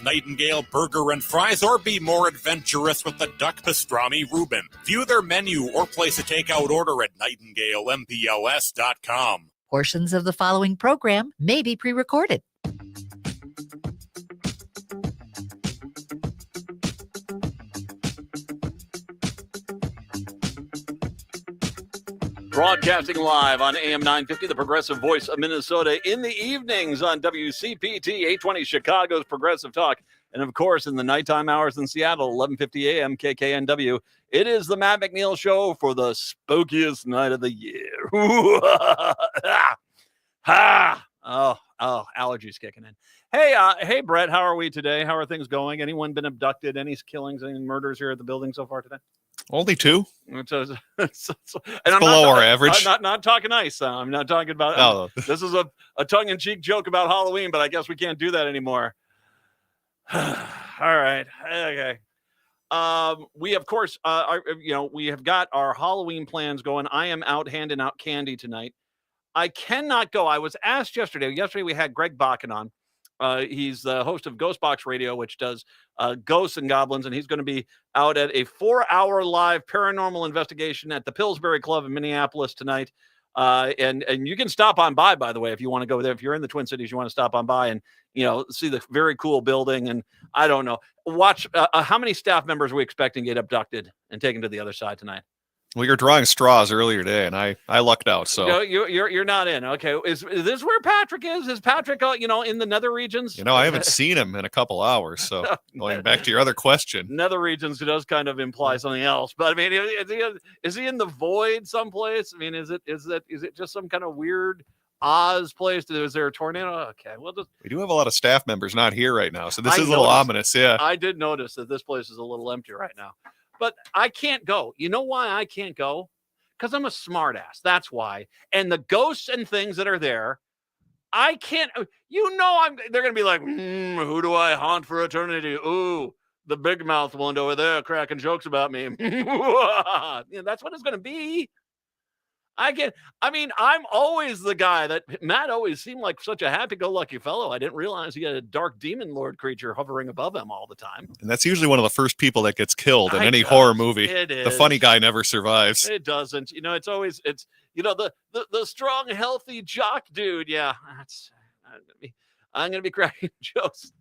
Nightingale burger and fries, or be more adventurous with the duck pastrami Reuben. View their menu or place a takeout order at nightingalempls.com. Portions of the following program may be pre-recorded. Broadcasting live on AM 950, the Progressive Voice of Minnesota, in the evenings on WCPT 820, Chicago's Progressive Talk, and of course in the nighttime hours in Seattle, 1150 AM KKNW. It is the Matt McNeil Show for the spookiest night of the year. Allergies kicking in. Hey, Brett, how are we today? How are things going? Anyone been abducted? Any killings, any murders here at the building so far today? Only 2. And below our average. I'm not talking ice. I'm not talking about. Oh. This is a tongue-in-cheek joke about Halloween, but I guess we can't do that anymore. All right. Okay. We of course, we have got our Halloween plans going. I am out handing out candy tonight. I cannot go. I was asked yesterday. Yesterday we had Greg Bakken on. He's the host of Ghostbox Radio, which does ghosts and goblins, and he's going to be out at a 4-hour live paranormal investigation at the Pillsbury Club in Minneapolis tonight. And you can stop on by the way, if you want to go there. If you're in the Twin Cities, you want to stop on by and see the very cool building. And I don't know, watch how many staff members are we expecting to get abducted and taken to the other side tonight? Well, you're drawing straws earlier today, and I lucked out. So you're not in. Okay, is this where Patrick is? Is Patrick in the nether regions? I haven't seen him in a couple hours. So going back to your other question, nether regions does kind of imply something else. But I mean, is he in the void someplace? I mean, is it just some kind of weird Oz place? Is there a tornado? Okay, we do have a lot of staff members not here right now, so this is a little ominous. Yeah, I did notice that this place is a little empty right now. But I can't go. You know why I can't go? Because I'm a smartass. That's why. And the ghosts and things that are there, I can't. They're going to be like, who do I haunt for eternity? Ooh, the big mouth one over there cracking jokes about me. That's what it's going to be. I'm always the guy that Matt always seemed like such a happy-go-lucky fellow. I didn't realize he had a dark demon lord creature hovering above him all the time. And that's usually one of the first people that gets killed in any horror movie. It is. The funny guy never survives. It doesn't. It's always the strong, healthy jock dude. Yeah, I'm gonna be cracking jokes.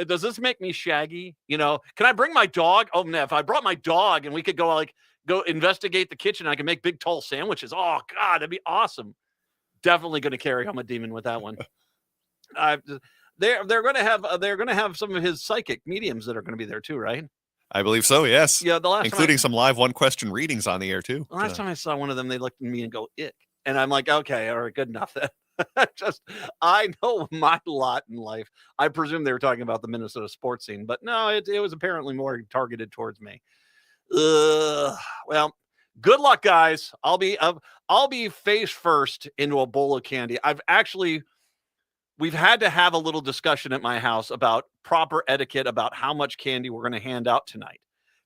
Does this make me Shaggy? Can I bring my dog? Oh, man, if I brought my dog and we could go investigate the kitchen, I can make big tall sandwiches. Oh God, that'd be awesome. Definitely going to carry home a demon with that one. They're going to have some of his psychic mediums that are going to be there too, right? I believe so. Yes. Yeah. Including some live one question readings on the air too. The last time I saw one of them, they looked at me and go, "Ick," and I'm like, okay, all right, good enough then. I know my lot in life. I presume they were talking about the Minnesota sports scene, but no, it was apparently more targeted towards me. Well, good luck, guys. I'll be face first into a bowl of candy. We've had to have a little discussion at my house about proper etiquette about how much candy we're going to hand out tonight,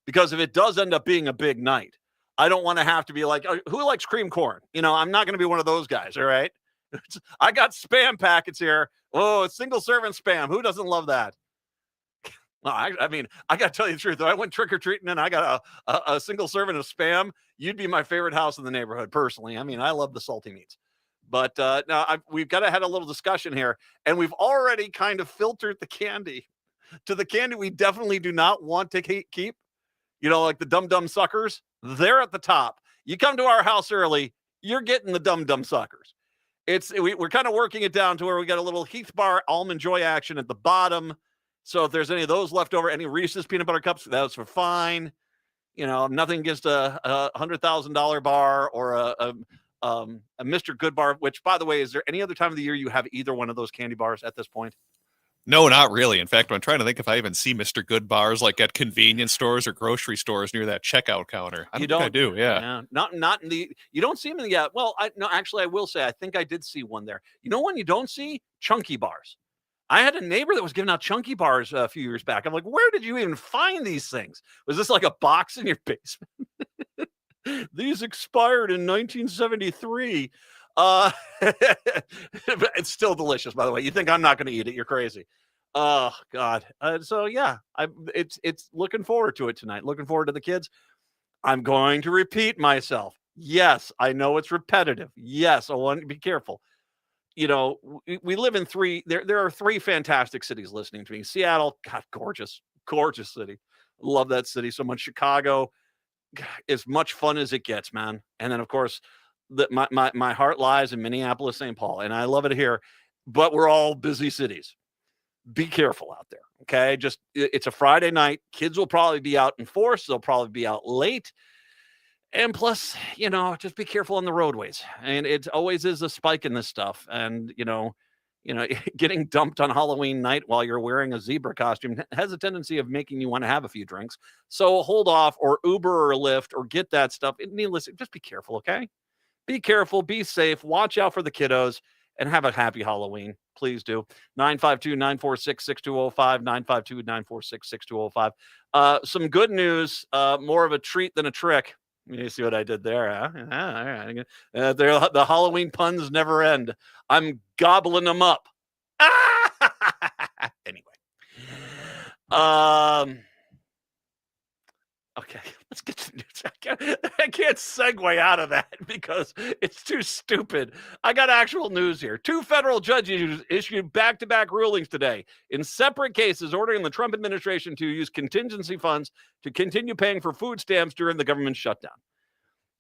because if it does end up being a big night, I don't want to have to be like, who likes cream corn? I'm not going to be one of those guys. All right. I got spam packets here. Oh, it's single serving spam. Who doesn't love that? Well, I got to tell you the truth. If I went trick-or-treating and I got a single serving of spam, you'd be my favorite house in the neighborhood, personally. I love the salty meats. But now we've got to have a little discussion here, and we've already kind of filtered the candy to the candy we definitely do not want to keep. Like the dumb suckers, they're at the top. You come to our house early, you're getting the dumb suckers. We're kind of working it down to where we got a little Heath Bar Almond Joy action at the bottom. So if there's any of those left over, any Reese's peanut butter cups, those are fine. Nothing against a $100,000 bar or a Mr. Good bar, which, by the way, is there any other time of the year you have either one of those candy bars at this point? No, not really. In fact, I'm trying to think if I even see Mr. Good bars like at convenience stores or grocery stores near that checkout counter. I do. Yeah. Not in the, you don't see them in the, yeah. Well, actually I will say, I think I did see one there. When you don't see chunky bars. I had a neighbor that was giving out chunky bars a few years back. I'm like, where did you even find these things? Was this like a box in your basement? These expired in 1973. It's still delicious, by the way. You think I'm not going to eat it? You're crazy. Oh God. So yeah, it's looking forward to it tonight. Looking forward to the kids. I'm going to repeat myself. Yes, I know it's repetitive. Yes, I want to be careful. You know, we live in there are three fantastic cities listening to me. Seattle, God, gorgeous city. Love that city so much. Chicago, as much fun as it gets, man. And then of course, my heart lies in Minneapolis, St. Paul, and I love it here. But we're all busy cities. Be careful out there. Okay. It's a Friday night. Kids will probably be out in force. They'll probably be out late. And plus, just be careful on the roadways. And it always is a spike in this stuff. And, getting dumped on Halloween night while you're wearing a zebra costume has a tendency of making you want to have a few drinks. So hold off or Uber or Lyft or get that stuff. Needless, just be careful. Okay. Be careful, be safe, watch out for the kiddos, and have a happy Halloween. Please do. 952-946-6205, 952-946-6205. Some good news, more of a treat than a trick. You see what I did there, huh? All right. The Halloween puns never end. I'm gobbling them up. Anyway. Okay, let's get to news. I can't segue out of that because it's too stupid. I got actual news here. 2 federal judges issued back-to-back rulings today in separate cases ordering the Trump administration to use contingency funds to continue paying for food stamps during the government shutdown.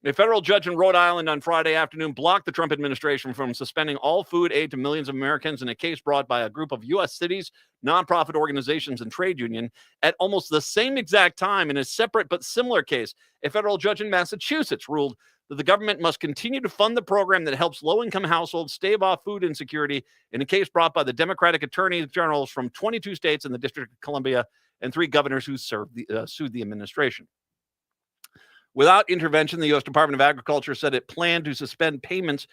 A federal judge in Rhode Island on Friday afternoon blocked the Trump administration from suspending all food aid to millions of Americans in a case brought by a group of U.S. cities, nonprofit organizations, and trade union. At almost the same exact time, in a separate but similar case, a federal judge in Massachusetts ruled that the government must continue to fund the program that helps low-income households stave off food insecurity in a case brought by the Democratic attorneys generals from 22 states and the District of Columbia and 3 governors who sued the administration. Without intervention, the U.S. Department of Agriculture said it planned to suspend payments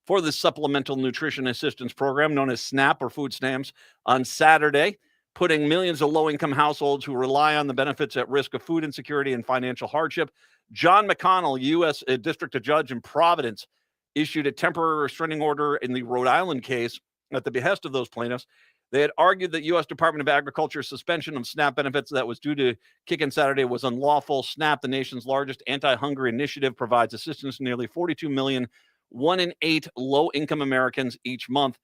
for the Supplemental Nutrition Assistance Program, known as SNAP or food stamps, on Saturday, putting millions of low-income households who rely on the benefits at risk of food insecurity and financial hardship. John McNeil, U.S. District Judge in Providence, issued a temporary restraining order in the Rhode Island case at the behest of those plaintiffs. They had argued that U.S. Department of Agriculture's suspension of SNAP benefits that was due to kick in Saturday was unlawful. SNAP, the nation's largest anti-hunger initiative, provides assistance to nearly 42 million, 1 in 8 low-income Americans each month.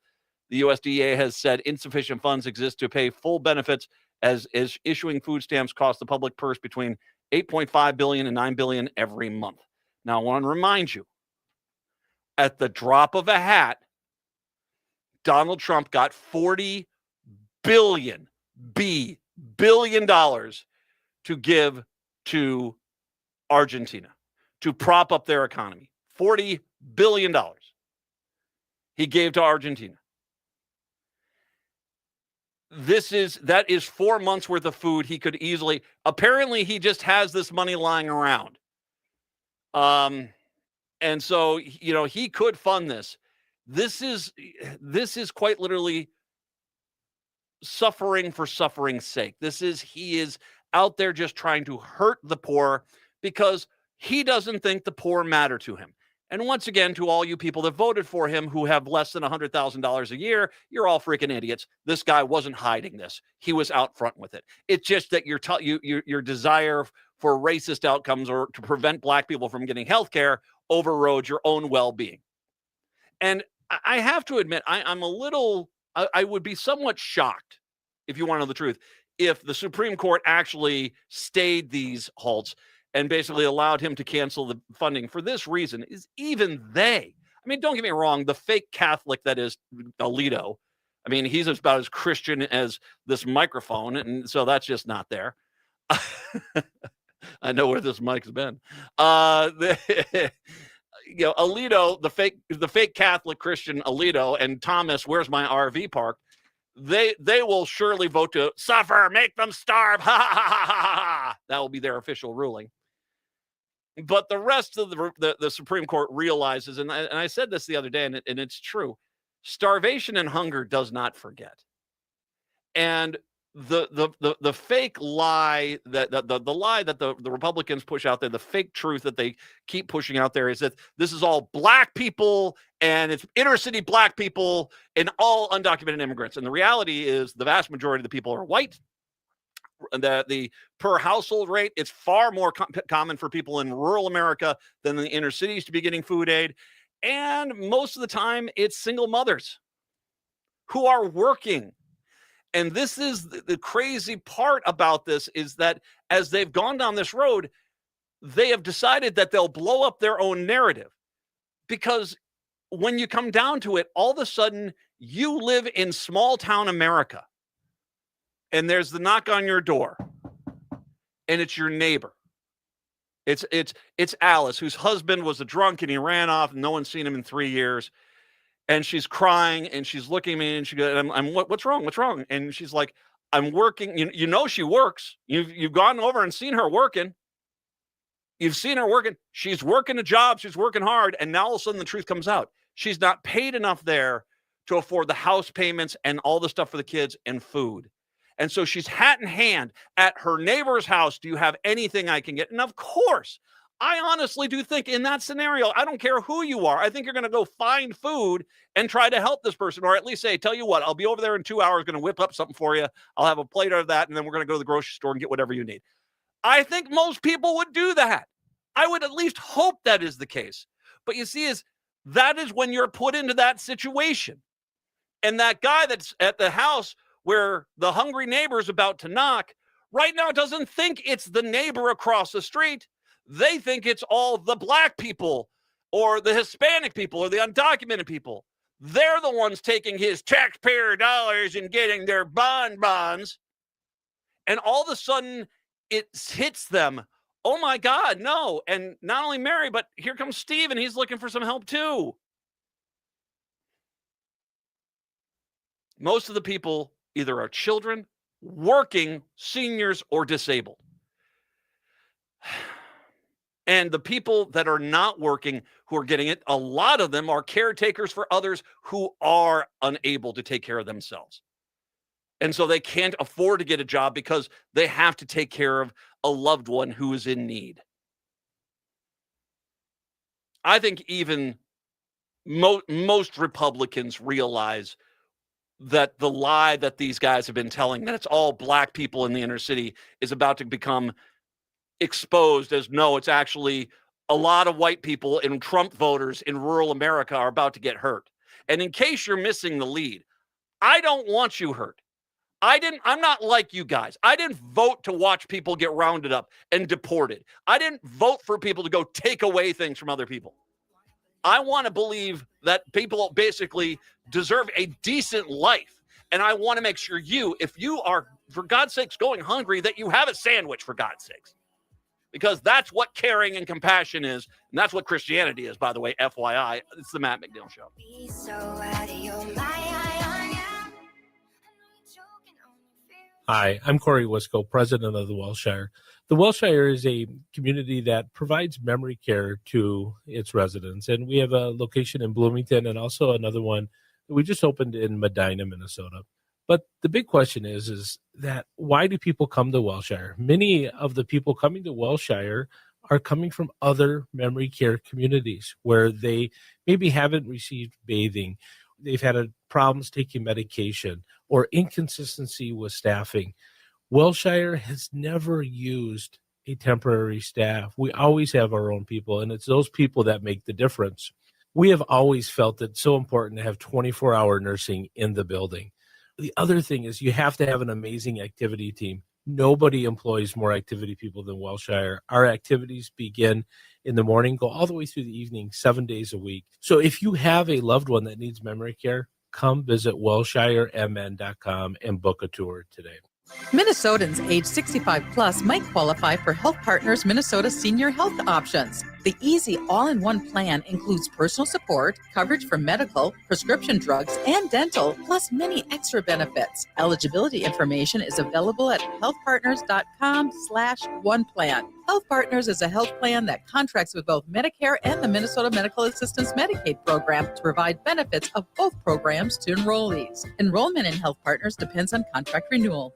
The USDA has said insufficient funds exist to pay full benefits as issuing food stamps costs the public purse between $8.5 billion and $9 billion every month. Now, I want to remind you, at the drop of a hat, Donald Trump got $40 billion to give to Argentina to prop up their economy. $40 billion he gave to Argentina. That is 4 months worth of food he could easily. Apparently, he just has this money lying around. And so, he could fund this. This is quite literally suffering for suffering's sake. He is out there just trying to hurt the poor because he doesn't think the poor matter to him. And once again, to all you people that voted for him who have less than $100,000 a year, you're all freaking idiots. This guy wasn't hiding this. He was out front with it. It's just that your desire for racist outcomes or to prevent black people from getting health care overrode your own well-being. And I have to admit, I would be somewhat shocked, if you want to know the truth, if the Supreme Court actually stayed these halts and basically allowed him to cancel the funding for this reason. Is even they, don't get me wrong, the fake Catholic that is Alito, he's about as Christian as this microphone, and so that's just not there. I know where this mic's been. Alito, the fake Catholic Christian Alito, and Thomas, where's my RV park? They will surely vote to suffer, make them starve. Ha ha ha ha ha. That will be their official ruling. But the rest of the Supreme Court realizes, and I said this the other day, and it's true, starvation and hunger does not forget. And the fake lie that the lie that the Republicans push out there, the fake truth that they keep pushing out there is that this is all black people and it's inner city black people and all undocumented immigrants. And the reality is the vast majority of the people are white. The per household rate, it's far more common for people in rural America than the inner cities to be getting food aid. And most of the time, it's single mothers who are working. And this is the crazy part about this is that as they've gone down this road, they have decided that they'll blow up their own narrative. Because when you come down to it, all of a sudden, you live in small town America. And there's the knock on your door, and it's your neighbor. It's Alice, whose husband was a drunk and he ran off and no one's seen him in 3 years. And she's crying and she's looking at me and she goes, what's wrong? What's wrong? And she's like, I'm working. You know, she works. You've gone over and seen her working. You've seen her working. She's working a job. She's working hard. And now all of a sudden the truth comes out. She's not paid enough there to afford the house payments and all the stuff for the kids and food. And so she's hat in hand at her neighbor's house. Do you have anything I can get? And of course, I honestly do think in that scenario, I don't care who you are. I think you're going to go find food and try to help this person, or at least say, tell you what, I'll be over there in 2 hours, going to whip up something for you. I'll have a plate of that. And then we're going to go to the grocery store and get whatever you need. I think most people would do that. I would at least hope that is the case. But you see, that is when you're put into that situation. And that guy that's at the house where the hungry neighbor is about to knock right now doesn't think it's the neighbor across the street. They think it's all the black people or the Hispanic people or the undocumented people. They're the ones taking his taxpayer dollars and getting their bonbons. And all of a sudden it hits them. Oh my God, no. And not only Mary, but here comes Steve and he's looking for some help too. Most of the people either are children, working, seniors, or disabled. And the people that are not working who are getting it, a lot of them are caretakers for others who are unable to take care of themselves. And so they can't afford to get a job because they have to take care of a loved one who is in need. I think even most Republicans realize that the lie that these guys have been telling, that it's all black people in the inner city, is about to become exposed as no, it's actually a lot of white people and Trump voters in rural America are about to get hurt. And in case you're missing the lead, I don't want you hurt. I'm not like you guys. I didn't vote to watch people get rounded up and deported. I didn't vote for people to go take away things from other people. I want to believe that people basically deserve a decent life. And I want to make sure if you are, for God's sakes, going hungry, that you have a sandwich, for God's sakes. Because that's what caring and compassion is. And that's what Christianity is, by the way, FYI. It's the Matt McNeil Show. Hi, I'm Corey Wisco, president of the Welshire. The Welshire is a community that provides memory care to its residents. And we have a location in Bloomington and also another one that we just opened in Medina, Minnesota. But the big question is that why do people come to Welshire? Many of the people coming to Welshire are coming from other memory care communities where they maybe haven't received bathing. They've had problems taking medication or inconsistency with staffing. Welshire has never used a temporary staff. We always have our own people, and it's those people that make the difference. We have always felt it so important to have 24-hour nursing in the building. The other thing is you have to have an amazing activity team. Nobody employs more activity people than Welshire. Our activities begin in the morning, go all the way through the evening, 7 days a week. So if you have a loved one that needs memory care, come visit WelshireMN.com and book a tour today. Minnesotans age 65 plus might qualify for Health Partners Minnesota Senior Health Options. The easy all-in-one plan includes personal support, coverage for medical, prescription drugs, and dental, plus many extra benefits. Eligibility information is available at healthpartners.com/oneplan. Health Partners is a health plan that contracts with both Medicare and the Minnesota Medical Assistance Medicaid program to provide benefits of both programs to enrollees. Enrollment in Health Partners depends on contract renewal.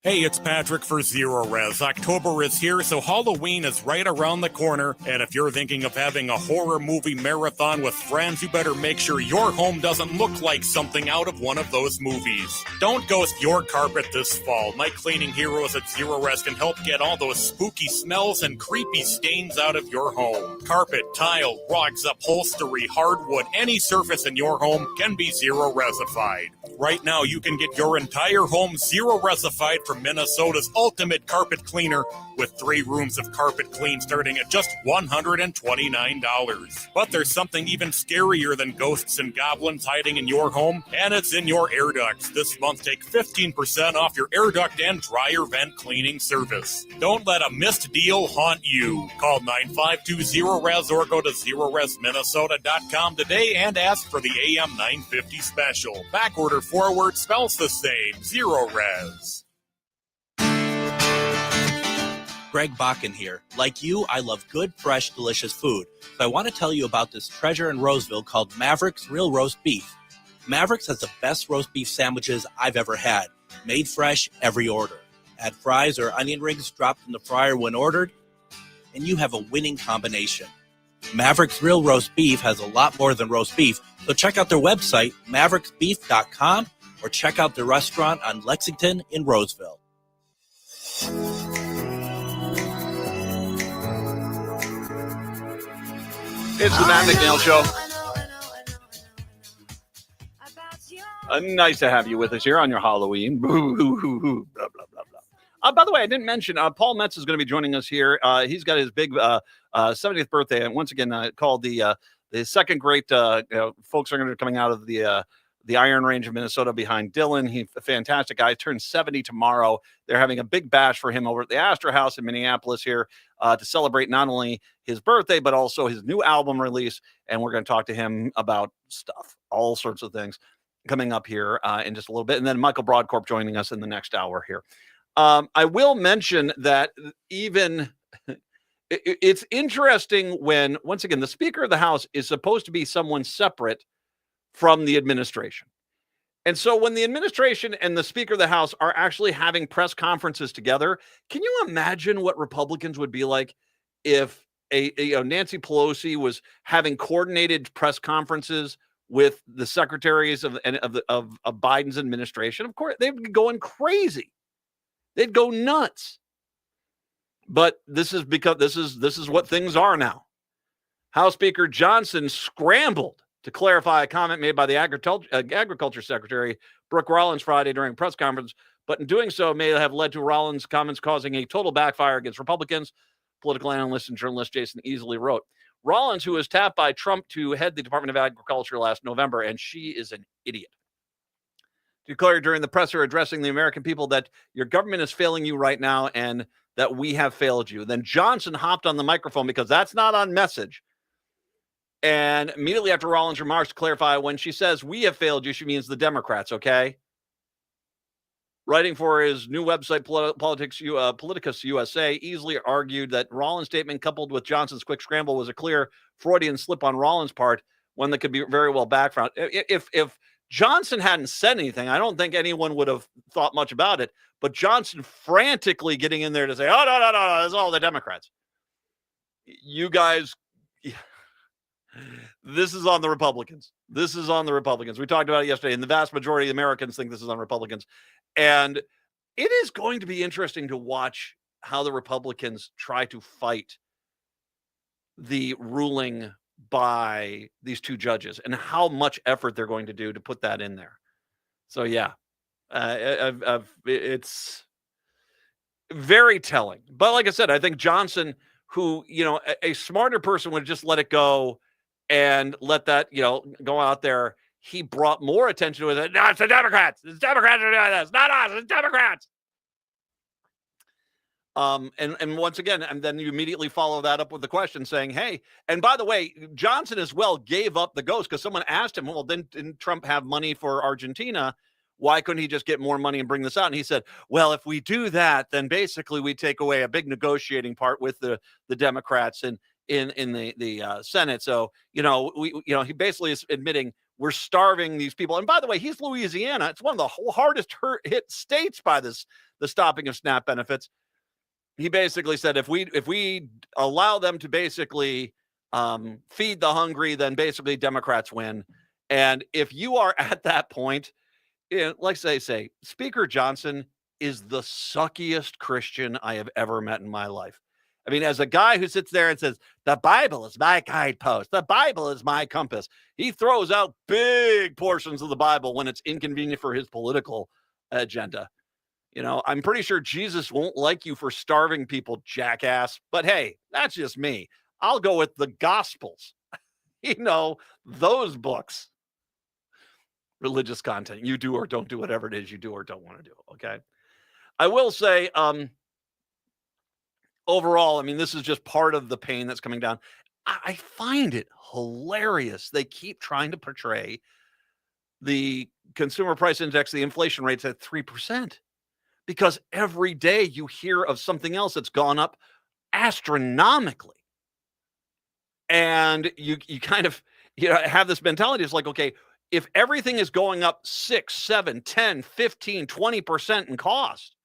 Hey, it's Patrick for Zero Res. October is here, so Halloween is right around the corner. And if you're thinking of having a horror movie marathon with friends, you better make sure your home doesn't look like something out of one of those movies. Don't ghost your carpet this fall. My cleaning heroes at Zero Res can help get all those spooky smells and creepy stains out of your home. Carpet, tile, rugs, upholstery, hardwood, any surface in your home can be Zero Resified. Right now, you can get your entire home Zero Resified from Minnesota's ultimate carpet cleaner, with 3 rooms of carpet clean starting at just $129. But there's something even scarier than ghosts and goblins hiding in your home, and it's in your air ducts. This month, take 15% off your air duct and dryer vent cleaning service. Don't let a missed deal haunt you. Call 9520-RES or go to ZeroResMinnesota.com today and ask for the AM 950 special. Backorder forward spells the same. Zero Res. Greg Bakken here. Like you, I love good, fresh, delicious food. So I want to tell you about this treasure in Roseville called Maverick's Real Roast Beef. Maverick's has the best roast beef sandwiches I've ever had. Made fresh, every order. Add fries or onion rings dropped in the fryer when ordered, and you have a winning combination. Maverick's Real Roast Beef has a lot more than roast beef, so check out their website, mavericksbeef.com, or check out their restaurant on Lexington in Roseville. It's the Matt McNeil Show. Nice to have you with us here on your Halloween. Blah, blah, blah, blah. By the way, I didn't mention Paul Metz is going to be joining us here. He's got his big 70th birthday, and once again called the second great folks are going to be coming out of the Iron Range of Minnesota behind Dylan. He's a fantastic guy. Turns 70 tomorrow. They're having a big bash for him over at the Astor House in Minneapolis here to celebrate not only his birthday, but also his new album release. And we're going to talk to him about stuff, all sorts of things coming up here in just a little bit. And then Michael Broadcorp joining us in the next hour here. I will mention that even it's interesting when, once again, the Speaker of the House is supposed to be someone separate from the administration. And so when the administration and the Speaker of the House are actually having press conferences together, can you imagine what Republicans would be like if Nancy Pelosi was having coordinated press conferences with the secretaries of Biden's administration? Of course, they'd be going crazy. They'd go nuts. But this is because this is what things are now. House Speaker Johnson scrambled to clarify a comment made by the Agriculture Secretary, Brooke Rollins, Friday during a press conference, but in doing so may have led to Rollins' comments causing a total backfire against Republicans, political analyst and journalist Jason Easley wrote. Rollins, who was tapped by Trump to head the Department of Agriculture last November, and she is an idiot, declared during the presser addressing the American people that your government is failing you right now and that we have failed you. Then Johnson hopped on the microphone because that's not on message. And immediately after Rollins' remarks to clarify, when she says we have failed you, she means the Democrats, okay? Writing for his new website, Politicus USA, Easley argued that Rollins' statement coupled with Johnson's quick scramble was a clear Freudian slip on Rollins' part, one that could be very well background. If Johnson hadn't said anything, I don't think anyone would have thought much about it. But Johnson frantically getting in there to say, oh, no, it's all the Democrats. You guys... This is on the Republicans. This is on the Republicans. We talked about it yesterday, and the vast majority of Americans think this is on Republicans. And it is going to be interesting to watch how the Republicans try to fight the ruling by these two judges and how much effort they're going to do to put that in there. So, yeah, it's very telling. But like I said, I think Johnson, who, a smarter person would just let it go and let that, go out there. He brought more attention to it. No, it's the Democrats. It's Democrats who are doing this. Not us. It's Democrats. And once again, and then you immediately follow that up with the question saying, hey, and by the way, Johnson as well gave up the ghost because someone asked him, well, didn't Trump have money for Argentina? Why couldn't he just get more money and bring this out? And he said, well, if we do that, then basically we take away a big negotiating part with the Democrats and in the Senate. So, he basically is admitting we're starving these people. And by the way, he's Louisiana. It's one of the hardest hit states by the stopping of SNAP benefits. He basically said, if we allow them to basically feed the hungry, then basically Democrats win. And if you are at that point, like they say, Speaker Johnson is the suckiest Christian I have ever met in my life. I mean, as a guy who sits there and says, the Bible is my guidepost, the Bible is my compass, he throws out big portions of the Bible when it's inconvenient for his political agenda. I'm pretty sure Jesus won't like you for starving people, jackass. But hey, that's just me. I'll go with the Gospels. Those books. Religious content. You do or don't do whatever it is you do or don't want to do. Okay. I will say, overall, I mean, this is just part of the pain that's coming down. I find it hilarious. They keep trying to portray the consumer price index, the inflation rates at 3%, because every day you hear of something else that's gone up astronomically. And you kind of have this mentality. It's like, okay, if everything is going up 6, 7, 10, 15, 20% in cost,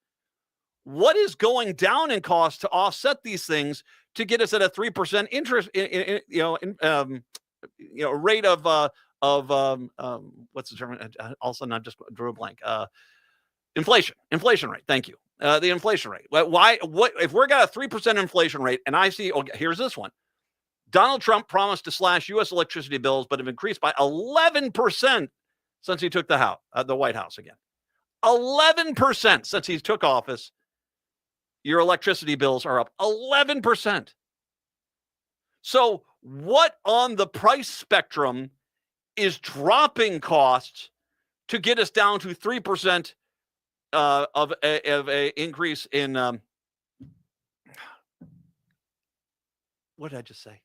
what is going down in cost to offset these things to get us at a 3% interest, rate of what's the term? All of a sudden, I just drew a blank. Inflation rate. Thank you. The inflation rate. What if we're got a 3% inflation rate? And I see. Okay, here's this one. Donald Trump promised to slash U.S. electricity bills, but have increased by 11% since he took the White House again. 11% since he took office. Your electricity bills are up 11%. So what on the price spectrum is dropping costs to get us down to 3% of a increase in what did I just say?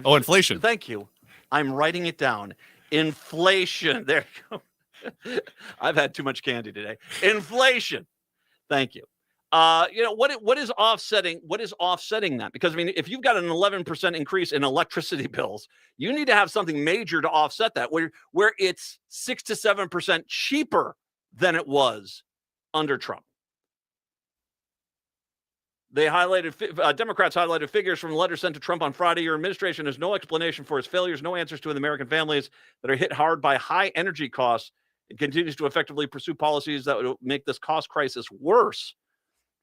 Inflation. Thank you. I'm writing it down. Inflation. There you go. I've had too much candy today. Inflation. Thank you. What is offsetting that? Because I mean, if you've got an 11% increase in electricity bills, you need to have something major to offset that, where it's 6 to 7% cheaper than it was under Trump. Democrats highlighted figures from a letter sent to Trump on Friday. Your administration has no explanation for its failures, no answers to the American families that are hit hard by high energy costs. It continues to effectively pursue policies that would make this cost crisis worse.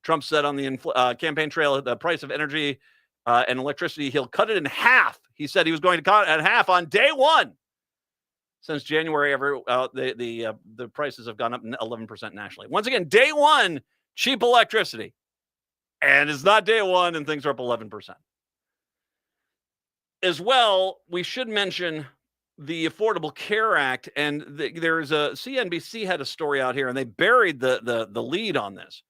Trump said on the campaign trail, the price of energy and electricity, he'll cut it in half. He said he was going to cut it in half on day one. Since January, the prices have gone up 11% nationally. Once again, day one, cheap electricity. And it's not day one, and things are up 11%. As well, we should mention the Affordable Care Act, and there's a CNBC had a story out here, and they buried the lead on this.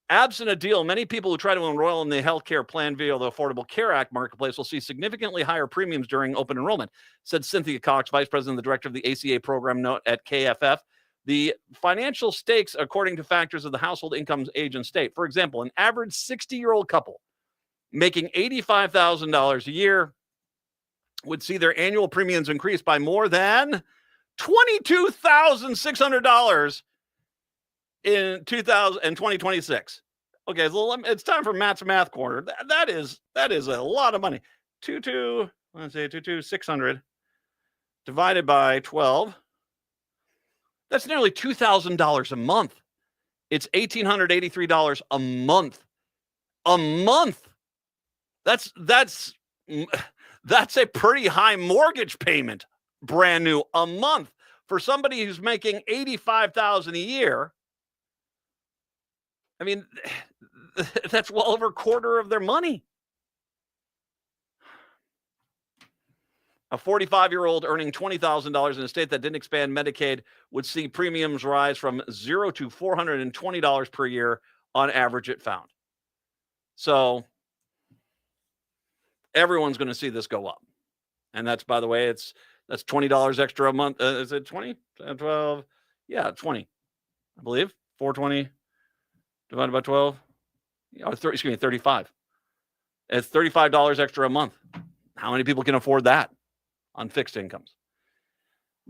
Absent a deal, many people who try to enroll in the health care plan via the Affordable Care Act marketplace will see significantly higher premiums during open enrollment, said Cynthia Cox, vice president and the director of the ACA program note at KFF. The financial stakes, according to factors of the household incomes, age, and state. For example, an average 60-year-old couple making $85,000 a year would see their annual premiums increase by more than $22,600 in 2026. Okay, so it's time for Matt's Math Corner. That is a lot of money. 600 divided by 12. That's nearly $2,000 a month. It's $1,883 a month. A month. That's a pretty high mortgage payment, brand new, a month for somebody who's making $85,000 a year. I mean, that's well over a quarter of their money. A 45-year-old earning $20,000 in a state that didn't expand Medicaid would see premiums rise from $0 to $420 per year on average, it found. So everyone's going to see this go up. And that's, by the way, that's $20 extra a month. Is it 20? 12? Yeah, 20. I believe. 420 divided by 12. Oh, 35. It's $35 extra a month. How many people can afford that on fixed incomes?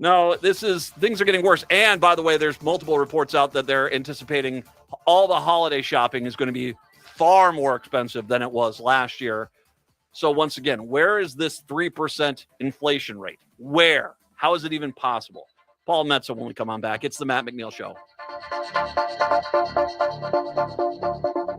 No, things are getting worse. And by the way, there's multiple reports out that they're anticipating all the holiday shopping is going to be far more expensive than it was last year. So once again, where is this 3% inflation rate? Where? How is it even possible? Paul Metza when we come on back. It's the Matt McNeil Show.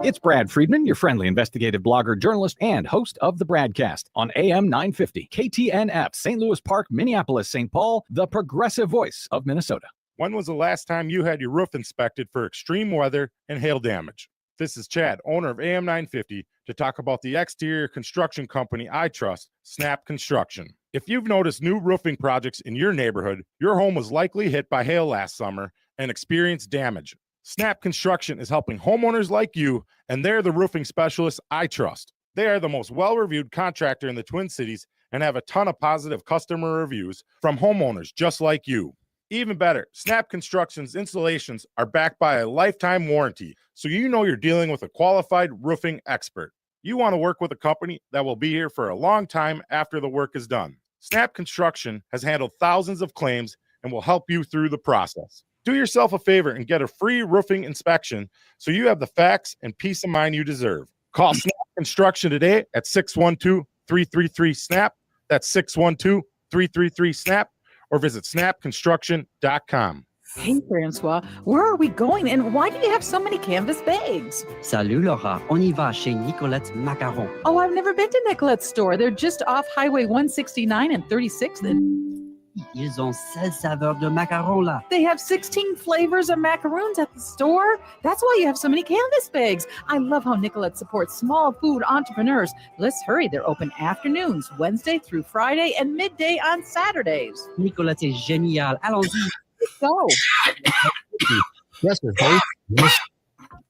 It's Brad Friedman, your friendly investigative blogger, journalist, and host of the Bradcast on AM 950, KTNF, St. Louis Park, Minneapolis, St. Paul, the progressive voice of Minnesota. When was the last time you had your roof inspected for extreme weather and hail damage? This is Chad, owner of AM 950, to talk about the exterior construction company I trust, Snap Construction. If you've noticed new roofing projects in your neighborhood, your home was likely hit by hail last summer and experienced damage. Snap Construction is helping homeowners like you, and they're the roofing specialists I trust. They are the most well-reviewed contractor in the Twin Cities and have a ton of positive customer reviews from homeowners just like you. Even better, Snap Construction's installations are backed by a lifetime warranty, so you know you're dealing with a qualified roofing expert. You want to work with a company that will be here for a long time after the work is done. Snap Construction has handled thousands of claims and will help you through the process. Do yourself a favor and get a free roofing inspection so you have the facts and peace of mind you deserve. Call Snap Construction today at 612-333-SNAP. That's 612-333-SNAP. Or visit snapconstruction.com. Hey, Francois, where are we going and why do you have so many canvas bags? Salut Laura, on y va chez Nicolette's Macarons. Oh, I've never been to Nicolette's store. They're just off Highway 169 and 36th. Ils ont 16 saveurs de macarons là. They have 16 flavors of macaroons at the store. That's why you have so many canvas bags. I love how Nicolette supports small food entrepreneurs. Let's hurry. They're open afternoons, Wednesday through Friday, and midday on Saturdays. Nicolette est génial. Allons-y. Let's go.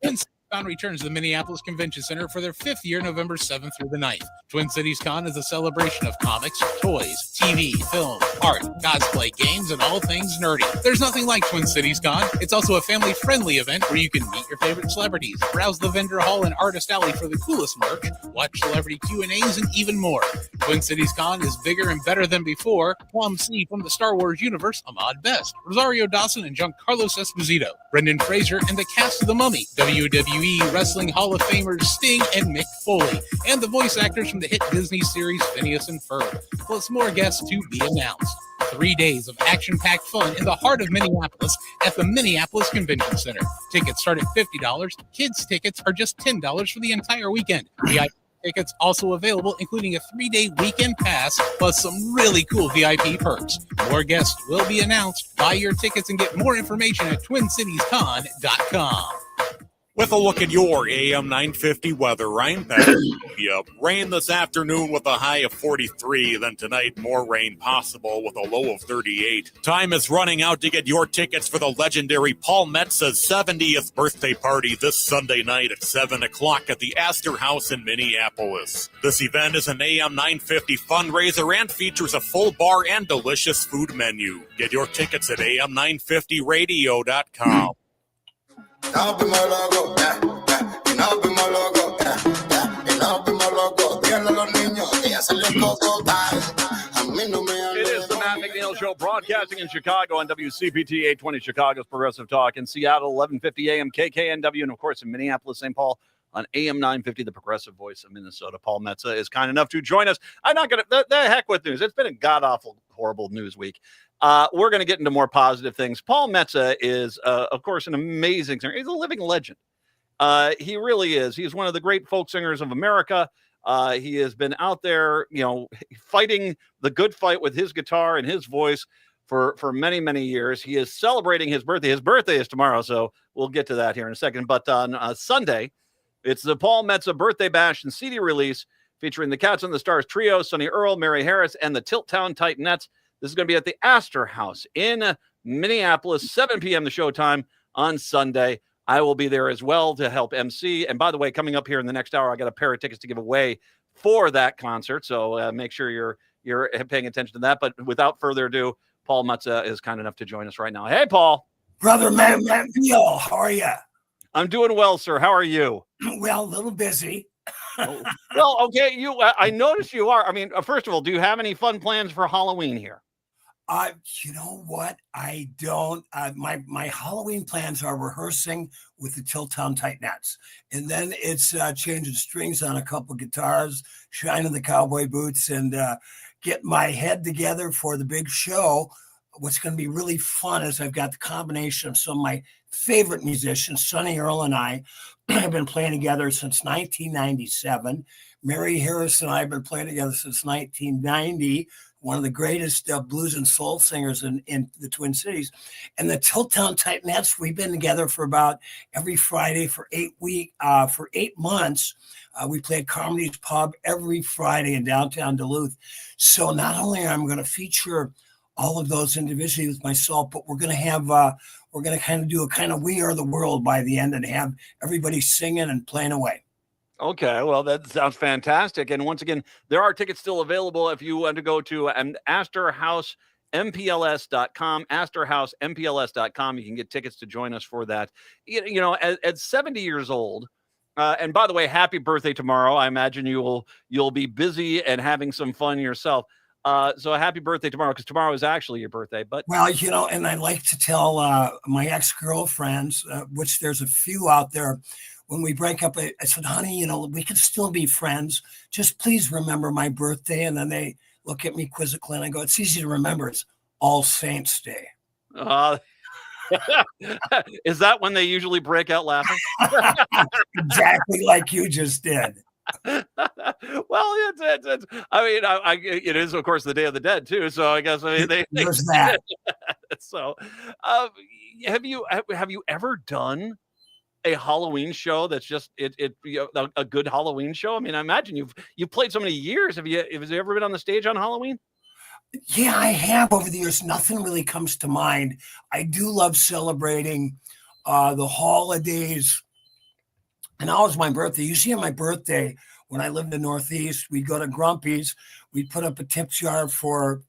Yes, sir. Con returns to the Minneapolis Convention Center for their 5th year, November 7th through the 9th. Twin Cities Con is a celebration of comics, toys, TV, film, art, cosplay, games, and all things nerdy. There's nothing like Twin Cities Con. It's also a family-friendly event where you can meet your favorite celebrities, browse the vendor hall and artist alley for the coolest merch, watch celebrity Q&As, and even more. Twin Cities Con is bigger and better than before. Come see from the Star Wars universe Ahmad Best, Rosario Dawson and Giancarlo Esposito, Brendan Fraser, and the cast of The Mummy, WWE Wrestling Hall of Famers Sting and Mick Foley, and the voice actors from the hit Disney series Phineas and Ferb, plus more guests to be announced. 3 days of action-packed fun in the heart of Minneapolis at the Minneapolis Convention Center. Tickets start at $50. Kids' tickets are just $10 for the entire weekend. VIP tickets also available, including a 3-day weekend pass, plus some really cool VIP perks. More guests will be announced. Buy your tickets and get more information at TwinCitiesCon.com. With a look at your AM 950 weather, I'm back. Rain this afternoon with a high of 43. Then tonight, more rain possible with a low of 38. Time is running out to get your tickets for the legendary Paul Metza's 70th birthday party this Sunday night at 7 o'clock at the Astor House in Minneapolis. This event is an AM 950 fundraiser and features a full bar and delicious food menu. Get your tickets at am950radio.com. Now be my logo, yeah. Now be my logo, yeah. Now be my logo. It is the Matt McNeil Show, broadcasting in Chicago on WCPT 820 Chicago's Progressive Talk, in Seattle 1150 AM KKNW, and of course in Minneapolis, St. Paul on AM 950, the progressive voice of Minnesota. Paul Metza is kind enough to join us. I'm not going to, the heck with news. It's been a god-awful, horrible news week. We're going to get into more positive things. Paul Metza is, of course, an amazing singer. He's a living legend. He really is. He's one of the great folk singers of America. He has been out there, fighting the good fight with his guitar and his voice for many, many years. He is celebrating his birthday. His birthday is tomorrow, so we'll get to that here in a second. But on Sunday, it's the Paul Metza Birthday Bash and CD release featuring the Cats and the Stars Trio, Sonny Earl, Mary Harris, and the Tilt Town Titanettes. This is going to be at the Astor House in Minneapolis, 7 p.m. the showtime on Sunday. I will be there as well to help MC. And by the way, coming up here in the next hour, I got a pair of tickets to give away for that concert. So make sure you're paying attention to that. But without further ado, Paul Metza is kind enough to join us right now. Hey, Paul. Brother McNeil, how are you? I'm doing well, sir. How are you? Well, a little busy. Well, okay. I noticed you are. I mean, first of all, do you have any fun plans for Halloween here? You know what? I don't. My Halloween plans are rehearsing with the Tilltown Titans, and then it's changing strings on a couple guitars, shining the cowboy boots, and get my head together for the big show. What's going to be really fun is I've got the combination of some of my favorite musicians. Sonny Earl and I have been playing together since 1997. Mary Harris and I have been playing together since 1990. One of the greatest blues and soul singers in the Twin Cities. And the Tilltown Titanettes, we've been together for about every Friday for 8 months. We played Carmody's Pub every Friday in downtown Duluth. So not only am I going to feature all of those individually with myself, but we're going to kind of do a kind of We Are the World by the end and have everybody singing and playing away. Okay, well, that sounds fantastic. And once again, there are tickets still available if you want to go to AstorHouseMPLS.com, AstorHouseMPLS.com. You can get tickets to join us for that. You know, at 70 years old, and by the way, happy birthday tomorrow. I imagine you'll be busy and having some fun yourself. So happy birthday tomorrow, because tomorrow is actually your birthday. But well, you know, and I like to tell my ex-girlfriends, which there's a few out there, when we break up, I said, honey, you know, we can still be friends. Just please remember my birthday. And then they look at me quizzically and I go, it's easy to remember. It's All Saints Day. Is that when they usually break out laughing? Exactly like you just did. Well, it's I mean, it is, of course, the Day of the Dead, too. So I guess there's that. So have you ever done a Halloween show that's just a good Halloween show? I mean, I imagine you've played so many years. Have you ever been on the stage on Halloween? Yeah, I have over the years. Nothing really comes to mind. I do love celebrating the holidays. And always my birthday. Usually on my birthday, when I lived in the Northeast, we'd go to Grumpy's. We'd put up a tip jar for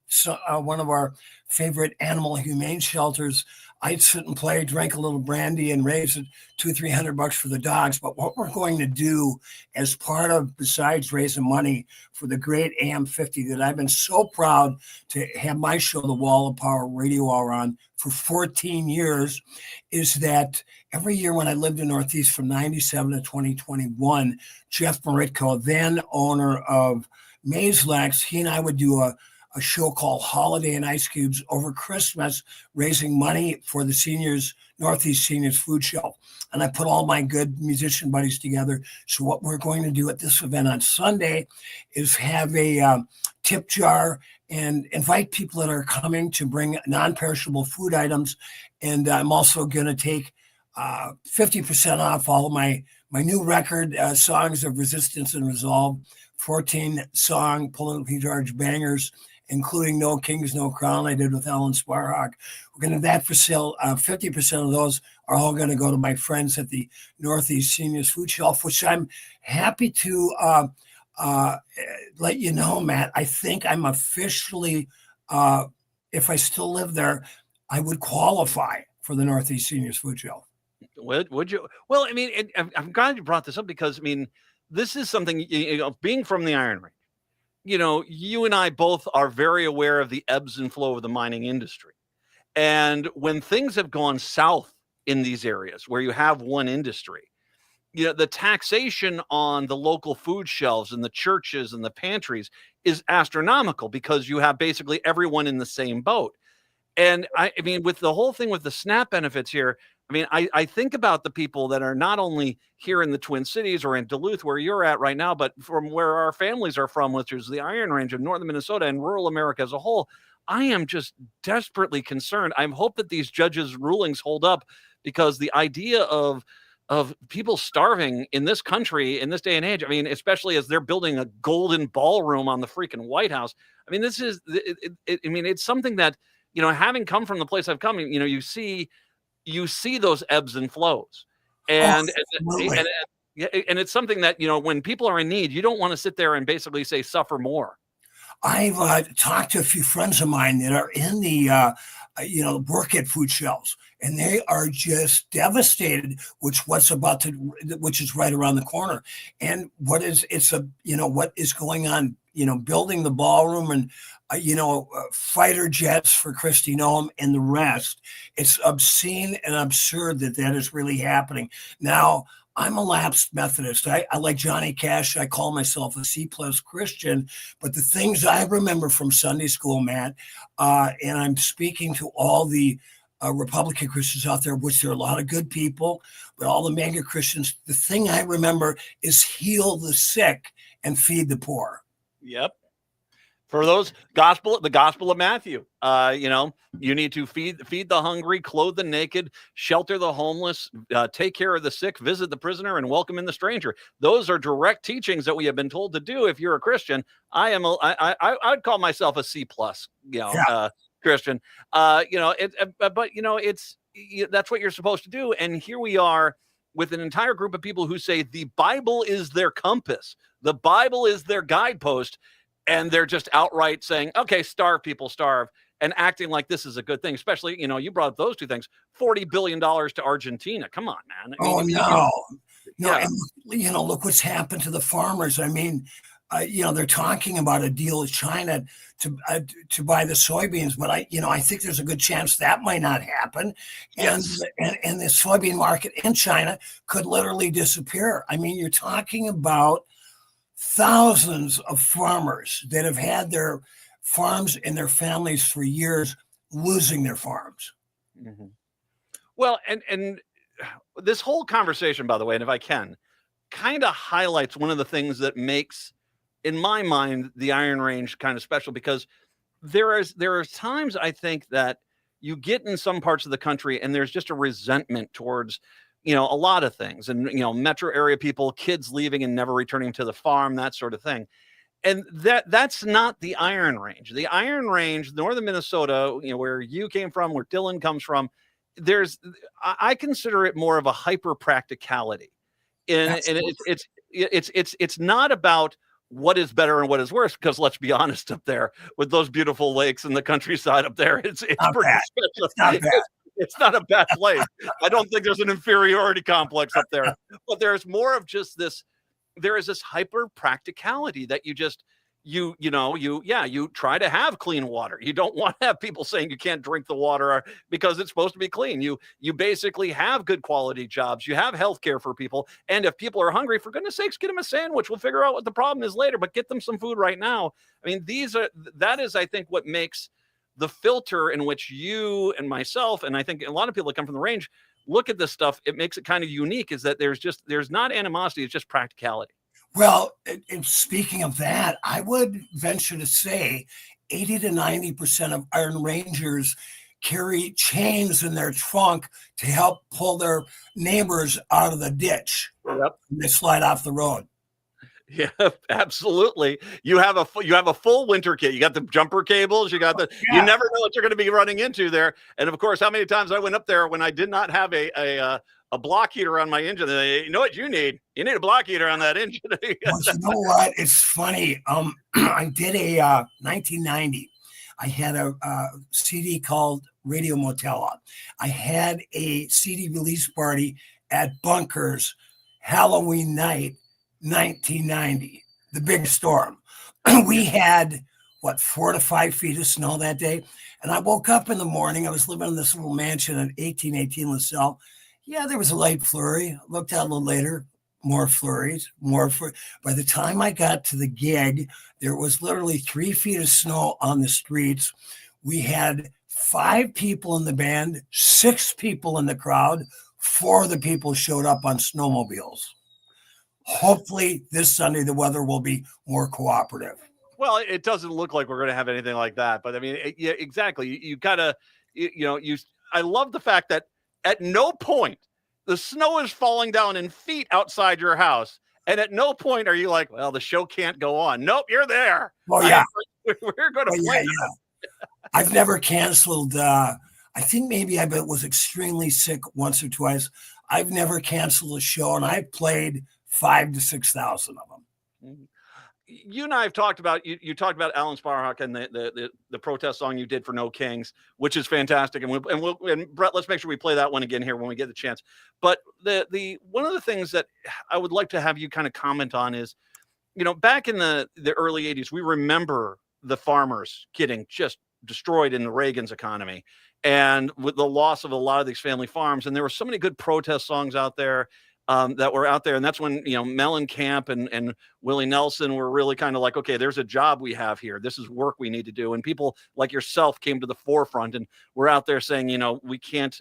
one of our favorite animal humane shelters. I'd sit and play, drink a little brandy, and raise it $200-300 for the dogs. But what we're going to do as part of, besides raising money for the great AM 50 that I've been so proud to have my show, The Wall of Power Radio Hour, on for 14 years, is that every year when I lived in Northeast from 97 to 2021, Jeff Maritko, then owner of Maze-Lex, he and I would do a show called Holiday and Ice Cubes over Christmas, raising money for the seniors, Northeast Seniors Food Shelf. And I put all my good musician buddies together. So what we're going to do at this event on Sunday is have a tip jar and invite people that are coming to bring non-perishable food items. And I'm also going to take 50% off all of my new record, Songs of Resistance and Resolve, 14-song politically charged bangers, including No Kings, No Crown, I did with Alan Sparhawk. We're going to have that for sale. 50% of those are all going to go to my friends at the Northeast Seniors Food Shelf, which I'm happy to let you know, Matt. I think I'm officially, if I still live there, I would qualify for the Northeast Seniors Food Shelf. Would you? Well, I mean, I'm glad you brought this up, because, I mean, this is something, you know, being from the Iron Range, you know, you and I both are very aware of the ebbs and flow of the mining industry. And when things have gone south in these areas where you have one industry, you know, the taxation on the local food shelves and the churches and the pantries is astronomical, because you have basically everyone in the same boat. And I mean, with the whole thing with the SNAP benefits here, I mean, I think about the people that are not only here in the Twin Cities or in Duluth, where you're at right now, but from where our families are from, which is the Iron Range of northern Minnesota and rural America as a whole. I am just desperately concerned. I hope that these judges' rulings hold up, because the idea of people starving in this country in this day and age, I mean, especially as they're building a golden ballroom on the freaking White House. I mean, this is, I mean, it's something that, you know, having come from the place I've come, you know, you see those ebbs and flows, and it's something that, you know, when people are in need, you don't want to sit there and basically say suffer more. I've talked to a few friends of mine that are in the work at food shelves, and they are just devastated which is right around the corner, and what is going on building the ballroom and, fighter jets for Kristi Noem and the rest. It's obscene and absurd that is really happening. Now, I'm a lapsed Methodist. I like Johnny Cash. I call myself a C+ Christian. But the things I remember from Sunday school, Matt, and I'm speaking to all the Republican Christians out there, which there are a lot of good people, but all the mega Christians, the thing I remember is heal the sick and feed the poor. Yep. For those the gospel of Matthew, you need to feed the hungry, clothe the naked, shelter the homeless, take care of the sick, visit the prisoner, and welcome in the stranger. Those are direct teachings that we have been told to do. If you're a Christian, I'd call myself a C+, Christian. That's what you're supposed to do. And here we are with an entire group of people who say the Bible is their compass, the Bible is their guidepost. And they're just outright saying, okay, starve people, starve, and acting like this is a good thing. Especially, you brought up those two things, $40 billion to Argentina. Come on, man. And, look what's happened to the farmers. I mean, they're talking about a deal with China to buy the soybeans, but I think there's a good chance that might not happen. Yes. And the soybean market in China could literally disappear. I mean, you're talking about thousands of farmers that have had their farms and their families for years losing their farms. Mm-hmm. Well, and this whole conversation, by the way, and if I can, kind of highlights one of the things that makes, in my mind, the Iron Range kind of special, because there are times I think that you get in some parts of the country and there's just a resentment towards a lot of things, and metro area people, kids leaving and never returning to the farm, that sort of thing. And that's not the Iron Range. The Iron Range, northern Minnesota, where you came from, where Dylan comes from, I consider it more of a hyper practicality. And it's not about what is better and what is worse, because let's be honest, up there with those beautiful lakes and the countryside up there, it's pretty special. It's not bad. It's not a bad place. I don't think there's an inferiority complex up there, but there's more of just this. There is this hyper practicality that you try to have clean water. You don't want to have people saying you can't drink the water because it's supposed to be clean. You basically have good quality jobs. You have healthcare for people. And if people are hungry, for goodness sakes, get them a sandwich. We'll figure out what the problem is later, but get them some food right now. I mean, that is, I think, what makes the filter in which you and myself, and I think a lot of people that come from the range, look at this stuff. It makes it kind of unique, is that there's not animosity. It's just practicality. Well, and speaking of that, I would venture to say 80 to 90% of Iron Rangers carry chains in their trunk to help pull their neighbors out of the ditch. Yep. They slide off the road. Yeah, absolutely. You have a full winter kit. You got the jumper cables. You got you never know what you're going to be running into there. And of course, how many times I went up there when I did not have a block heater on my engine? You know what you need? You need a block heater on that engine. Well, you know what? It's funny. I did a 1990. I had a CD called Radio Motella. I had a CD release party at Bunkers Halloween night, 1990, the big storm. We had 4 to 5 feet of snow that day. And I woke up in the morning. I was living in this little mansion at 1818 LaSalle. Yeah, there was a light flurry. Looked out a little later, more flurries, By the time I got to the gig, there was literally 3 feet of snow on the streets. We had 5 people in the band, 6 people in the crowd. 4 of the people showed up on snowmobiles. Hopefully this Sunday, the weather will be more cooperative. Well, it doesn't look like we're going to have anything like that, but I mean, yeah, exactly. You gotta, I love the fact that at no point the snow is falling down in feet outside your house. And at no point are you like, well, the show can't go on. Nope, you're there. Well, yeah. We're going to play. Yeah. I've never canceled. I think maybe I was extremely sick once or twice. I've never canceled a show, and I've played 5,000 to 6,000 of them. You and I have talked about, you talked about Alan Sparhawk and the protest song you did for No Kings, which is fantastic. And Brett, let's make sure we play that one again here when we get the chance. But the one of the things that I would like to have you kind of comment on is back in the early 80s, we remember the farmers getting just destroyed in the Reagan's economy and with the loss of a lot of these family farms. And there were so many good protest songs out there that were out there. And that's when, Mellencamp and Willie Nelson were really kind of like, okay, there's a job we have here. This is work we need to do. And people like yourself came to the forefront and we're out there saying, we can't,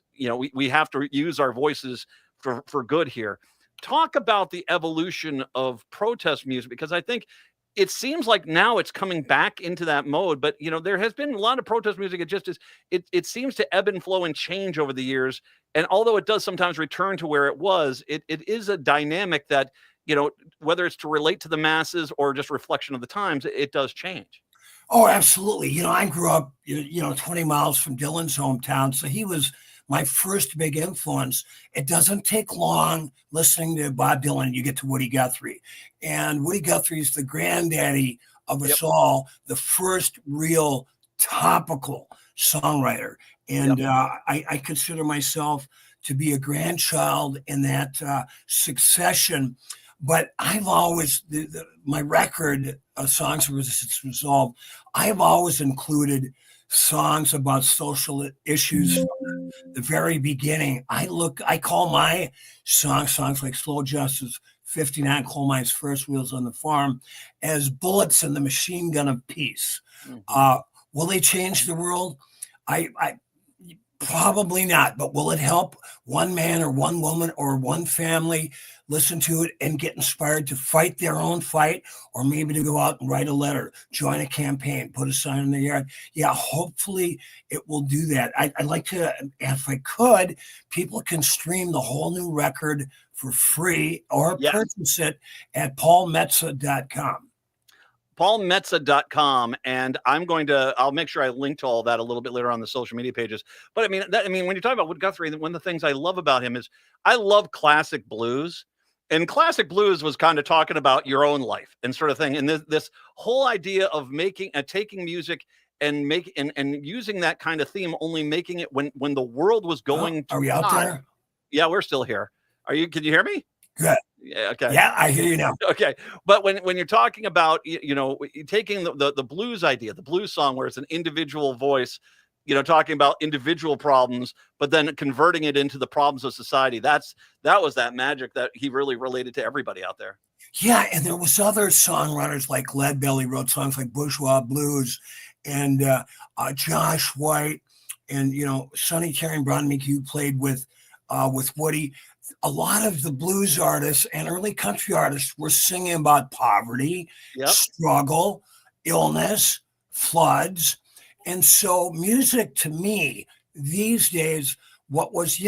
we have to use our voices for good here. Talk about the evolution of protest music, because I think it seems like now it's coming back into that mode, but there has been a lot of protest music. It just is, it seems to ebb and flow and change over the years. And although it does sometimes return to where it was, it is a dynamic that, whether it's to relate to the masses or just reflection of the times, it does change. Oh, absolutely. I grew up, 20 miles from Dylan's hometown. So he was my first big influence. It doesn't take long listening to Bob Dylan. You get to Woody Guthrie. And Woody Guthrie is the granddaddy of us all, the first real topical songwriter. And I consider myself to be a grandchild in that succession. But I've always, my record of Songs of Resistance Resolve, I've always included songs about social issues from the very beginning. I call my songs like Slow Justice, 59 Coal Mines, First Wheels on the Farm, as bullets in the machine gun of peace. Will they change the world? I probably not, but will it help one man or one woman or one family listen to it and get inspired to fight their own fight, or maybe to go out and write a letter, join a campaign, put a sign in their yard? Yeah, hopefully it will do that. I'd like to, if I could, people can stream the whole new record for free or purchase it at paulmetza.com. paulmetza.com, and I'll make sure I link to all that a little bit later on the social media pages. But when you talk about Woody Guthrie, one of the things I love about him is I love classic blues. And classic blues was kind of talking about your own life and sort of thing. And this whole idea of taking music and using that kind of theme, only making it when the world was going to. Are we out there? Yeah, we're still here. Can you hear me? Good. Yeah, okay. Yeah, I hear you now. Okay. But when you're talking about, taking the blues idea, the blues song where it's an individual voice, talking about individual problems, but then converting it into the problems of society, that was that magic that he really related to everybody out there. Yeah, and there was other songwriters like Leadbelly wrote songs like Bourgeois Blues, and Josh White, and Sonny Terry and Brian McHugh played with Woody. A lot of the blues artists and early country artists were singing about poverty, struggle, illness, floods. And so music to me these days, what was,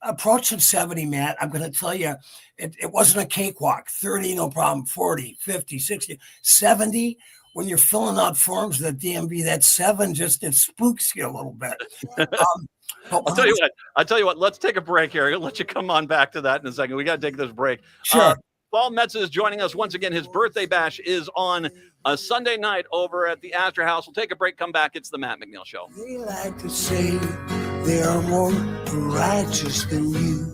approaching 70, Matt, I'm going to tell you, it wasn't a cakewalk. 30, no problem. 40, 50, 60, 70. When you're filling out forms at DMV, that 7 it spooks you a little bit. I'll tell you what, let's take a break here. I'll let you come on back to that in a second. We got to take this break. Sure. Paul Metza is joining us once again. His birthday bash is on a Sunday night over at the Astor House. We'll take a break, come back. It's the Matt McNeil Show. They like to say they are more righteous than you.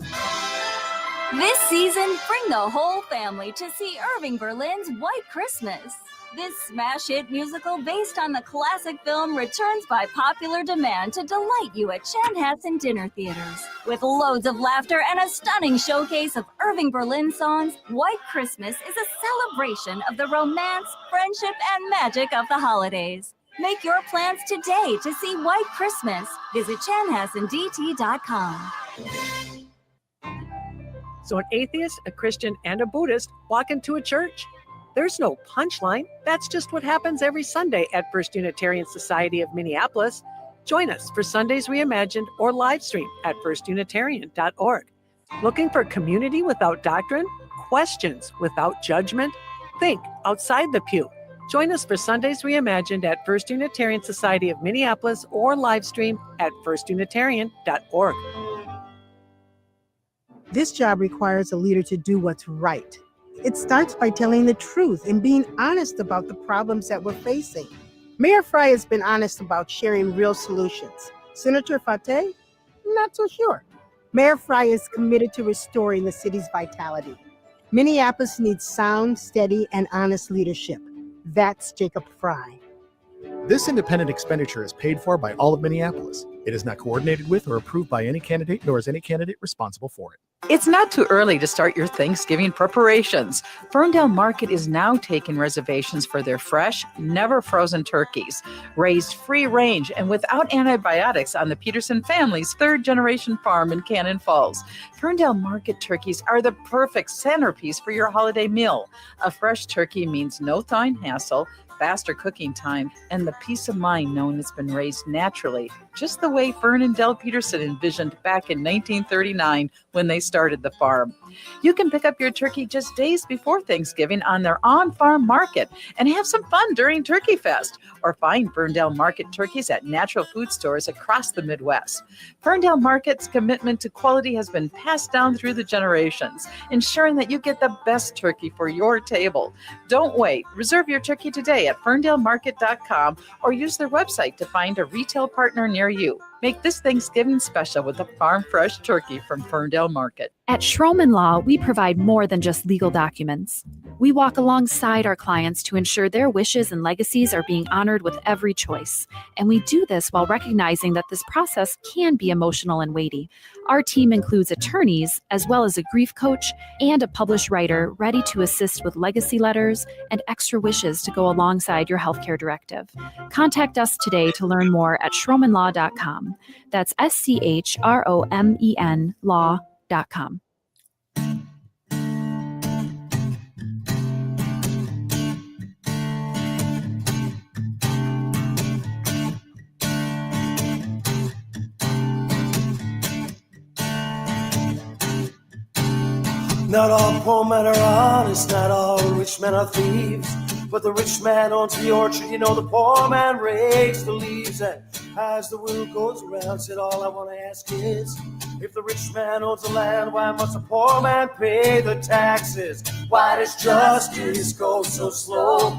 This season, bring the whole family to see Irving Berlin's White Christmas. This smash hit musical based on the classic film returns by popular demand to delight you at Chanhassen dinner theaters. With loads of laughter and a stunning showcase of Irving Berlin songs, White Christmas is a celebration of the romance, friendship, and magic of the holidays. Make your plans today to see White Christmas. Visit chanhassendt.com. So an atheist, a Christian, and a Buddhist walk into a church. There's no punchline. That's just what happens every Sunday at First Unitarian Society of Minneapolis. Join us for Sundays Reimagined or live stream at firstunitarian.org. Looking for community without doctrine? Questions without judgment? Think outside the pew. Join us for Sundays Reimagined at First Unitarian Society of Minneapolis or live stream at firstunitarian.org. This job requires a leader to do what's right. It starts by telling the truth and being honest about the problems that we're facing. Mayor Fry has been honest about sharing real solutions. Senator Fateh, not so sure. Mayor Fry is committed to restoring the city's vitality. Minneapolis needs sound, steady, and honest leadership. That's Jacob Fry. This independent expenditure is paid for by all of Minneapolis. It is not coordinated with or approved by any candidate, nor is any candidate responsible for it. It's not too early to start your Thanksgiving preparations. Ferndale Market is now taking reservations for their fresh, never frozen turkeys, raised free range and without antibiotics on the Peterson family's 3rd-generation farm in Cannon Falls. Ferndale Market turkeys are the perfect centerpiece for your holiday meal. A fresh turkey means no thawing hassle, faster cooking time, and the peace of mind knowing it's been raised naturally, just the way Fern and Del Peterson envisioned back in 1939 when they started the farm. You can pick up your turkey just days before Thanksgiving on their on-farm market and have some fun during Turkey Fest, or find Ferndale Market turkeys at natural food stores across the Midwest. Ferndale Market's commitment to quality has been passed down through the generations, ensuring that you get the best turkey for your table. Don't wait. Reserve your turkey today at ferndalemarket.com or use their website to find a retail partner near you. Make this Thanksgiving special with a farm fresh turkey from Ferndale Market. At Schroman Law, we provide more than just legal documents. We walk alongside our clients to ensure their wishes and legacies are being honored with every choice. And we do this while recognizing that this process can be emotional and weighty. Our team includes attorneys, as well as a grief coach and a published writer ready to assist with legacy letters and extra wishes to go alongside your healthcare directive. Contact us today to learn more at schromanlaw.com. That's SCHROMEN law.com. Not all poor men are honest, not all rich men are thieves. But the rich man owns the orchard, you know the poor man rakes the leaves. And as the world goes around, said all I want to ask is, if the rich man owns the land, why must the poor man pay the taxes? Why does justice go so slow?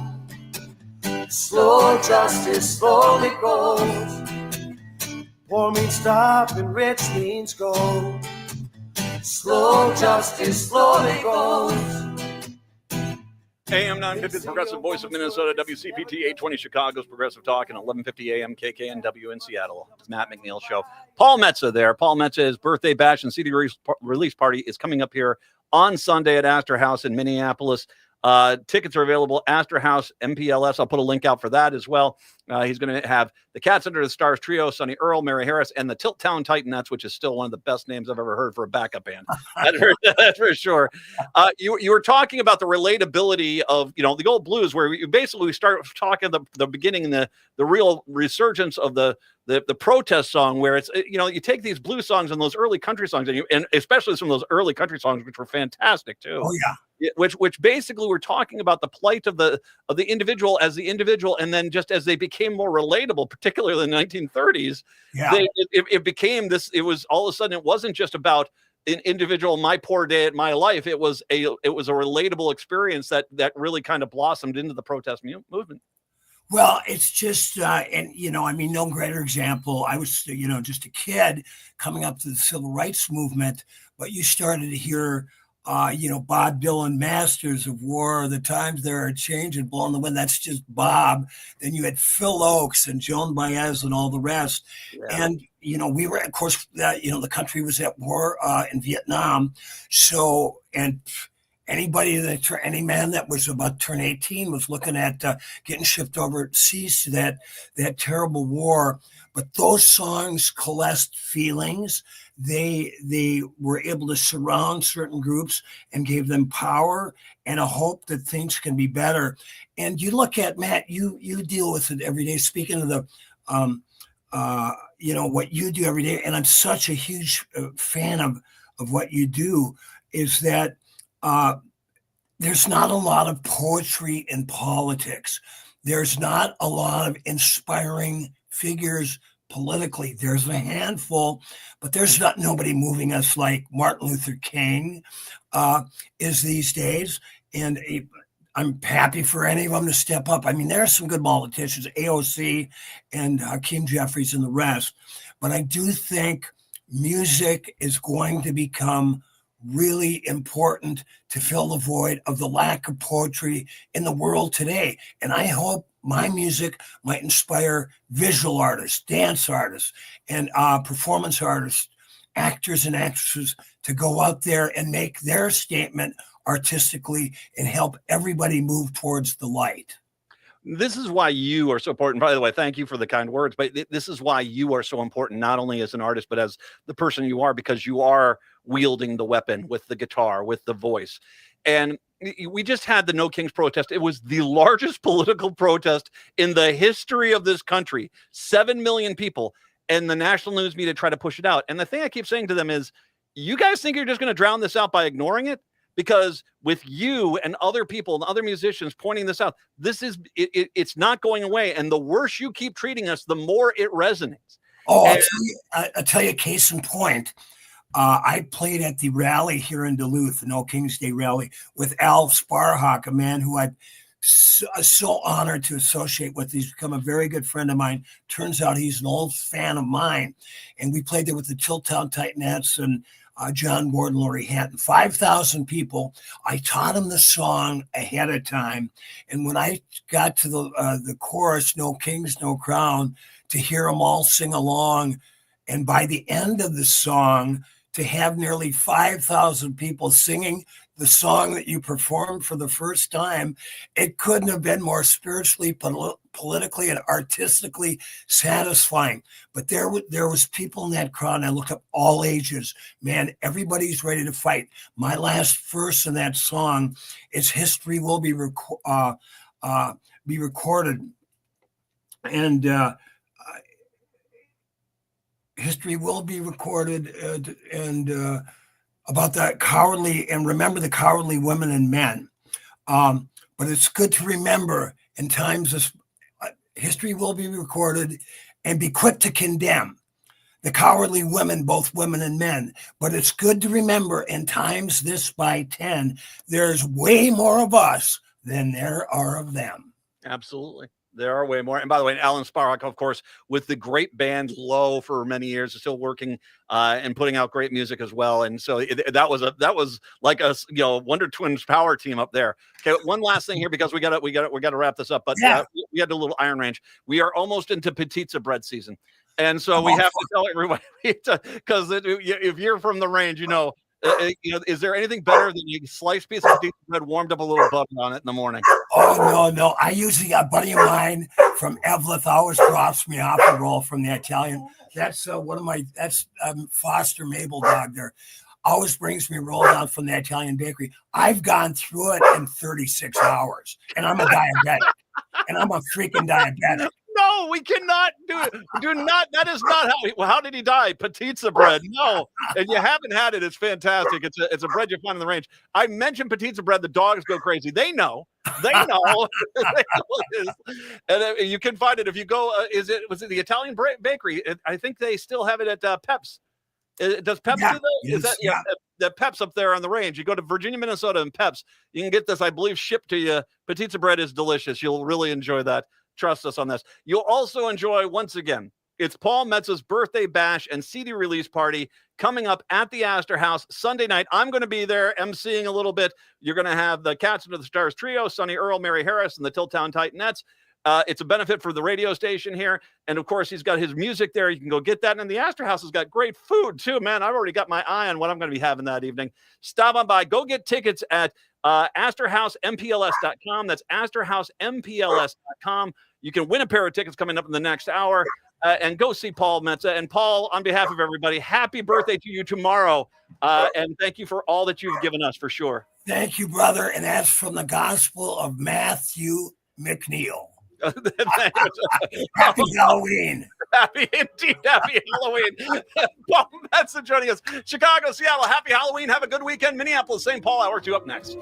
Slow justice slowly goes. Poor means stop and rich means go. Slow justice slowly goes. AM 950, the Progressive Voice of Minnesota, WCPT 820 Chicago's Progressive Talk, and 1150 AM KKNW in Seattle. It's Matt McNeil Show. Paul Metza there. Paul Metza, his birthday bash and CD release party is coming up here on Sunday at Astor House in Minneapolis. Tickets are available, Astor House, MPLS. I'll put a link out for that as well. He's going to have the Cats Under the Stars trio, Sonny Earl, Mary Harris, and the Tilt Town Titanettes, which is still one of the best names I've ever heard for a backup band. That's for sure. You were talking about the relatability of, the old blues, where we start talking the beginning and the real resurgence of the protest song, where it's, you take these blues songs and those early country songs, and especially some of those early country songs, which were fantastic too. Oh yeah. Which basically we're talking about the plight of the individual as the individual, and then just as they became more relatable, particularly in the 1930s, it became this. It was all of a sudden, it wasn't just about an individual, my poor day at my life. It was a relatable experience that really kind of blossomed into the protest movement. Well, it's just, no greater example. I was, just a kid coming up to the civil rights movement, but you started to hear Bob Dylan, Masters of War, The Times They Are Changing, Blowing the Wind. That's just Bob. Then you had Phil Oakes and Joan Baez and all the rest. Yeah. And, we were, of course, the country was at war in Vietnam. So, and any man that was about to turn 18 was looking at getting shipped overseas to that terrible war. But those songs coalesced feelings. They were able to surround certain groups and gave them power and a hope that things can be better. And you look at, Matt, you deal with it every day. Speaking of the, what you do every day, and I'm such a huge fan of what you do, is that there's not a lot of poetry in politics. There's not a lot of inspiring figures politically. There's a handful, but there's nobody moving us like Martin Luther King is these days. And I'm happy for any of them to step up. I mean, there are some good politicians, AOC and Hakeem Jeffries and the rest. But I do think music is going to become really important to fill the void of the lack of poetry in the world today. And I hope my music might inspire visual artists, dance artists, and performance artists, actors and actresses to go out there and make their statement artistically and help everybody move towards the light. This is why you are so important. By the way, thank you for the kind words, but this is why you are so important, not only as an artist, but as the person you are, because you are wielding the weapon with the guitar, with the voice. And we just had the No Kings protest. It was the largest political protest in the history of this country. 7 million people, and the national news media try to push it out. And the thing I keep saying to them is, you guys think you're just going to drown this out by ignoring it? Because with you and other people and other musicians pointing this out, it's not going away. And the worse you keep treating us, the more it resonates. Oh, I'll tell you, case in point, I played at the rally here in Duluth, the No Kings Day rally, with Al Sparhawk, a man who I'm so honored to associate with. He's become a very good friend of mine. Turns out he's an old fan of mine. And we played there with the Tiltown Titanettes and John Ward and Lori Hatton, 5,000 people. I taught them the song ahead of time. And when I got to the chorus, No Kings, No Crown, to hear them all sing along, and by the end of the song, to have nearly 5,000 people singing the song that you performed for the first time, it couldn't have been more spiritually, politically, and artistically satisfying. But there was people in that crowd, and I looked up all ages. Man, everybody's ready to fight. My last verse in that song is "History will be recorded," and history will be recorded, and about that cowardly, and remember the cowardly women and men. But it's good to remember in times of history will be recorded, and be quick to condemn the cowardly women, both women and men. But it's good to remember in times this by 10, there's way more of us than there are of them. Absolutely. There are way more. And by the way, Alan Sparrock, of course, with the great band Low for many years, is still working and putting out great music as well. And so that was like a Wonder Twins power team up there. Okay, one last thing here, because we got to wrap this up. But we had a little Iron Range. We are almost into pizza bread season, and so we have to tell everybody, because if you're from the range, is there anything better than a sliced piece of pizza bread warmed up a little butter on it in the morning? Oh, no. I usually, a buddy of mine from Eveleth always drops me off a roll from the Italian. That's Foster Mabel dog there. Always brings me a roll down from the Italian bakery. I've gone through it in 36 hours, and I'm a diabetic. And I'm a freaking diabetic. No, we cannot do it. Do not. That is not how did he die? Pizza bread. No. And you haven't had it. It's fantastic. It's a bread you find in the range. I mentioned pizza bread. The dogs go crazy. They know. They know. They know it is. And you can find it if you go. Was it the Italian bakery? I think they still have it at Peps. Does Peps do that? Is that the Peps up there on the range? You go to Virginia, Minnesota, and Peps. You can get this, I believe, shipped to you. Pizza bread is delicious. You'll really enjoy that. Trust us on this. You'll also enjoy, once again, it's Paul Metz's birthday bash and CD release party coming up at the Astor House Sunday night. I'm going to be there emceeing a little bit. You're going to have the Cats Under the Stars trio, Sonny Earl, Mary Harris, and the Tiltown Titanettes. It's a benefit for the radio station here. And of course, he's got his music there. You can go get that. And the Astor House has got great food too, man. I've already got my eye on what I'm going to be having that evening. Stop on by. Go get tickets at AstorHouseMPLS.com. That's AstorHouseMPLS.com. You can win a pair of tickets coming up in the next hour. And go see Paul Metza. And Paul, on behalf of everybody, happy birthday to you tomorrow. And thank you for all that you've given us, for sure. Thank you, brother. And that's from the Gospel of Matthew McNeil. Happy Halloween. Happy Halloween. Paul Metza joining us. Chicago, Seattle, happy Halloween. Have a good weekend. Minneapolis, St. Paul, hour 2 up next.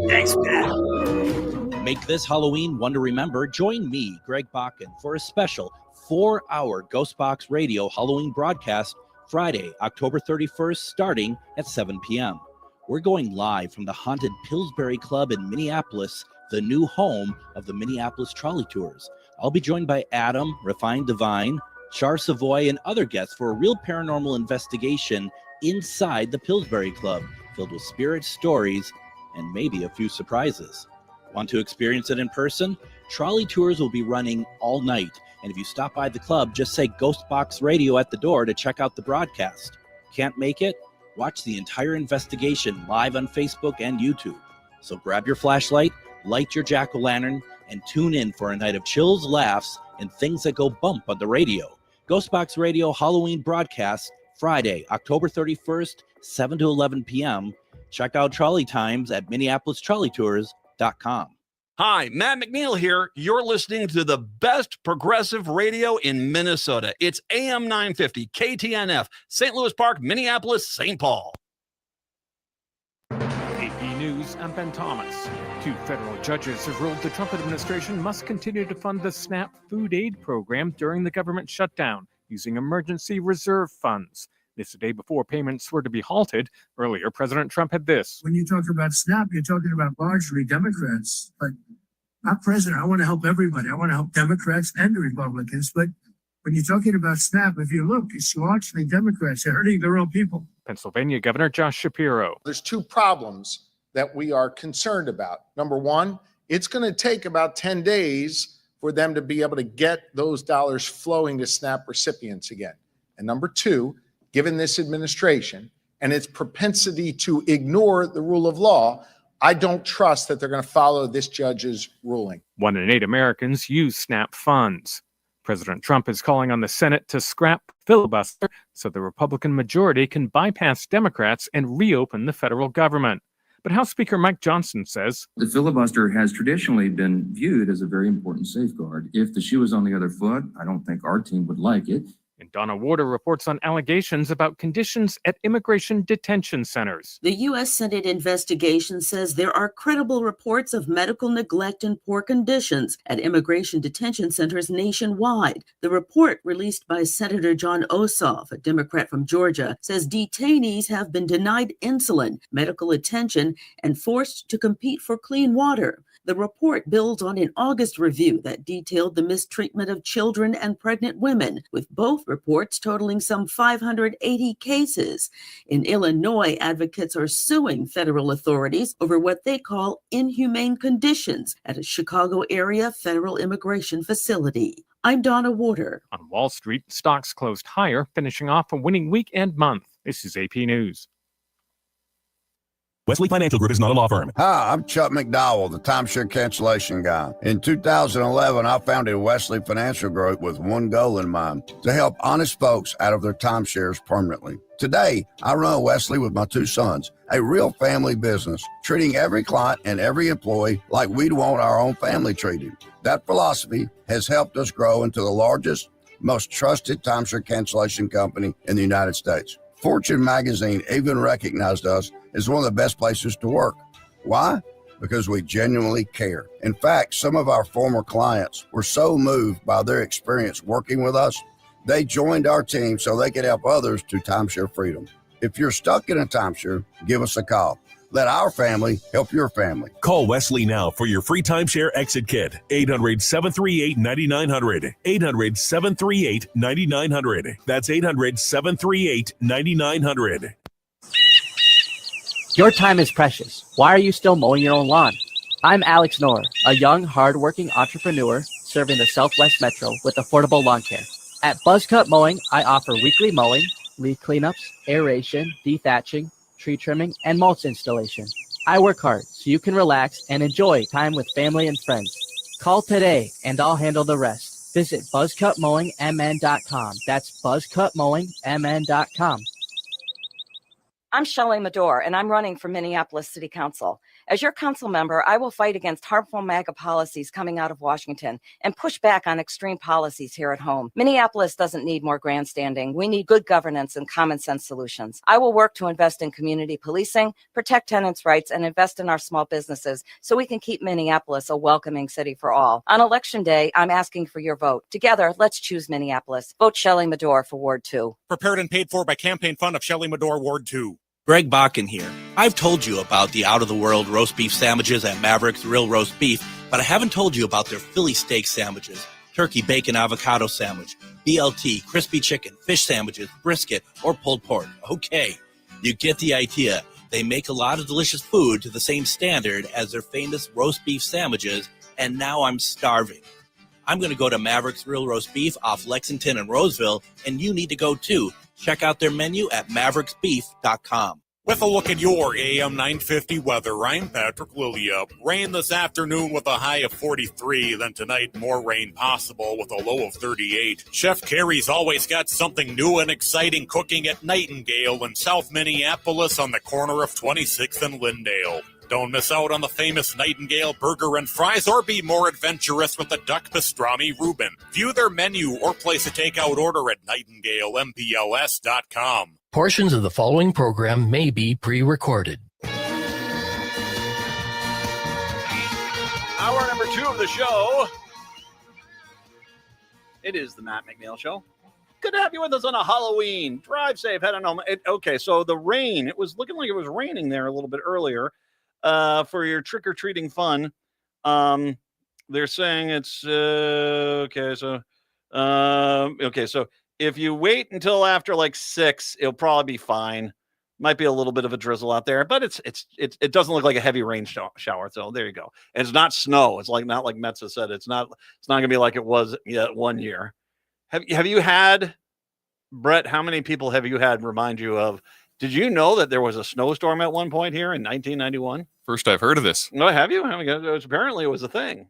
Thanks, man. Make this Halloween one to remember. Join me, Greg Bakken, for a special 4-hour Ghost Box Radio Halloween broadcast Friday, October 31st, starting at 7 p.m. We're going live from the haunted Pillsbury Club in Minneapolis, the new home of the Minneapolis Trolley Tours. I'll be joined by Adam, Refined Divine, Char Savoy, and other guests for a real paranormal investigation inside the Pillsbury Club, filled with spirits, stories, and maybe a few surprises. Want to experience it in person? Trolley tours will be running all night, and if you stop by the club, just say Ghost Box Radio at the door to check out the broadcast. Can't make it? Watch the entire investigation live on Facebook and YouTube. So grab your flashlight, light your jack-o'-lantern, and tune in for a night of chills, laughs, and things that go bump on the radio. Ghost Box Radio Halloween broadcast, Friday, October 31st, 7 to 11 p.m. Check out trolley times at MinneapolisTrolleyTours.com. Hi, Matt McNeil here. You're listening to the best progressive radio in Minnesota. It's AM 950, KTNF, St. Louis Park, Minneapolis, St. Paul. AP News, I'm Ben Thomas. 2 federal judges have ruled the Trump administration must continue to fund the SNAP food aid program during the government shutdown using emergency reserve funds. This a day before payments were to be halted. Earlier, President Trump had this. When you talk about SNAP, you're talking about largely Democrats. But I'm president. I want to help everybody. I want to help Democrats and the Republicans. But when you're talking about SNAP, if you look, it's largely Democrats. They're hurting their own people. Pennsylvania Governor Josh Shapiro. There's 2 problems that we are concerned about. Number one, it's going to take about 10 days for them to be able to get those dollars flowing to SNAP recipients again. And number 2, given this administration and its propensity to ignore the rule of law, I don't trust that they're going to follow this judge's ruling. 1 in 8 Americans use SNAP funds. President Trump is calling on the Senate to scrap filibuster so the Republican majority can bypass Democrats and reopen the federal government. But House Speaker Mike Johnson says the filibuster has traditionally been viewed as a very important safeguard. If the shoe was on the other foot, I don't think our team would like it. And Donna Warder reports on allegations about conditions at immigration detention centers. The U.S. Senate investigation says there are credible reports of medical neglect and poor conditions at immigration detention centers nationwide. The report, released by Senator John Ossoff, a Democrat from Georgia, says detainees have been denied insulin, medical attention, and forced to compete for clean water. The report builds on an August review that detailed the mistreatment of children and pregnant women, with both reports totaling some 580 cases. In Illinois, advocates are suing federal authorities over what they call inhumane conditions at a Chicago area federal immigration facility. I'm Donna Warder. On Wall Street, stocks closed higher, finishing off a winning week and month. This is AP News. Wesley Financial Group is not a law firm. Hi, I'm Chuck McDowell, the timeshare cancellation guy. In 2011, I founded Wesley Financial Group with one goal in mind, to help honest folks out of their timeshares permanently. Today, I run Wesley with my 2 sons, a real family business, treating every client and every employee like we'd want our own family treated. That philosophy has helped us grow into the largest, most trusted timeshare cancellation company in the United States. Fortune magazine even recognized us as one of the best places to work. Why? Because we genuinely care. In fact, some of our former clients were so moved by their experience working with us, they joined our team so they could help others to timeshare freedom. If you're stuck in a timeshare, give us a call. Let our family help your family. Call Wesley now for your free timeshare exit kit. 800-738-9900. 800-738-9900. That's 800-738-9900. Your time is precious. Why are you still mowing your own lawn? I'm Alex Knorr, a young, hardworking entrepreneur serving the Southwest Metro with affordable lawn care. At Buzzcut Mowing, I offer weekly mowing, leaf cleanups, aeration, dethatching, tree trimming, and mulch installation. I work hard so you can relax and enjoy time with family and friends. Call today and I'll handle the rest. Visit buzzcutmowingmn.com. That's buzzcutmowingmn.com. I'm Shelley Medore, and I'm running for Minneapolis City Council. As your council member, I will fight against harmful MAGA policies coming out of Washington and push back on extreme policies here at home. Minneapolis doesn't need more grandstanding. We need good governance and common sense solutions. I will work to invest in community policing, protect tenants' rights, and invest in our small businesses so we can keep Minneapolis a welcoming city for all. On Election Day, I'm asking for your vote. Together, let's choose Minneapolis. Vote Shelley Medore for Ward 2. Prepared and paid for by Campaign Fund of Shelley Medore, Ward 2. Greg Bakken here. I've told you about the out-of-the-world roast beef sandwiches at Maverick's Real Roast Beef, but I haven't told you about their Philly steak sandwiches, turkey bacon avocado sandwich, BLT, crispy chicken, fish sandwiches, brisket, or pulled pork. Okay, You get the idea. They make a lot of delicious food to the same standard as their famous roast beef sandwiches, and now I'm starving. I'm going to go to Maverick's Real Roast Beef off Lexington and Roseville, and you need to go too. Check out their menu at mavericksbeef.com. With a look at your AM 950 weather, I'm Patrick Lilia. Rain this afternoon with a high of 43. Then tonight, more rain possible with a low of 38. Chef Carrie's always got something new and exciting cooking at Nightingale in South Minneapolis on the corner of 26th and Lindale. Don't miss out on the famous Nightingale burger and fries, or be more adventurous with the duck pastrami Reuben. View their menu or place a takeout order at nightingalempls.com. Portions of the following program may be pre-recorded. Hour number 2 of the show. It is the Matt McNeil Show. Good to have you with us on a Halloween. Drive safe. Head on home. Okay, so the rain. It was looking like it was raining there a little bit earlier for your trick-or-treating fun. They're saying it's okay. So if you wait until after like 6, it'll probably be fine. Might be a little bit of a drizzle out there, but it doesn't look like a heavy rain shower. So there you go. And it's not snow. It's like not like Metza said. It's not going to be like it was one year. Have you had, Brett? How many people have you had remind you of? Did you know that there was a snowstorm at one point here in 1991? First I've heard of this. No, have you? Apparently it was a thing.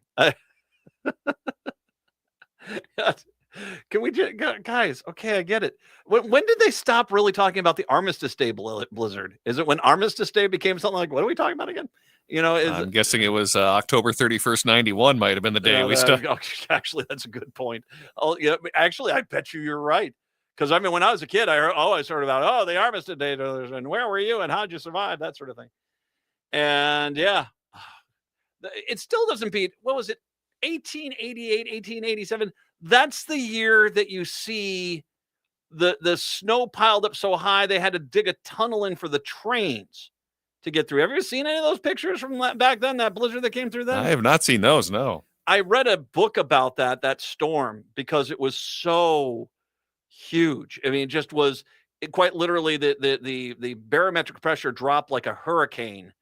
Can we just, guys? Okay, I get it. When did they stop really talking about the Armistice Day blizzard? Is it when Armistice Day became something like, what are we talking about again? I'm guessing it was October 31st, 91 might have been the day we stopped. Actually, that's a good point. Oh, yeah. Actually, I bet you're right. Because I mean, when I was a kid, I always heard about the Armistice Day, and where were you, and how'd you survive, that sort of thing. And yeah, it still doesn't beat. What was it? 1888, 1887. That's the year that you see the snow piled up so high they had to dig a tunnel in for the trains to get through. Have you ever seen any of those pictures from back then, that blizzard that came through then? I have not seen those, no. I read a book about that storm because it was so huge. I mean, it just was quite literally the barometric pressure dropped like a hurricane.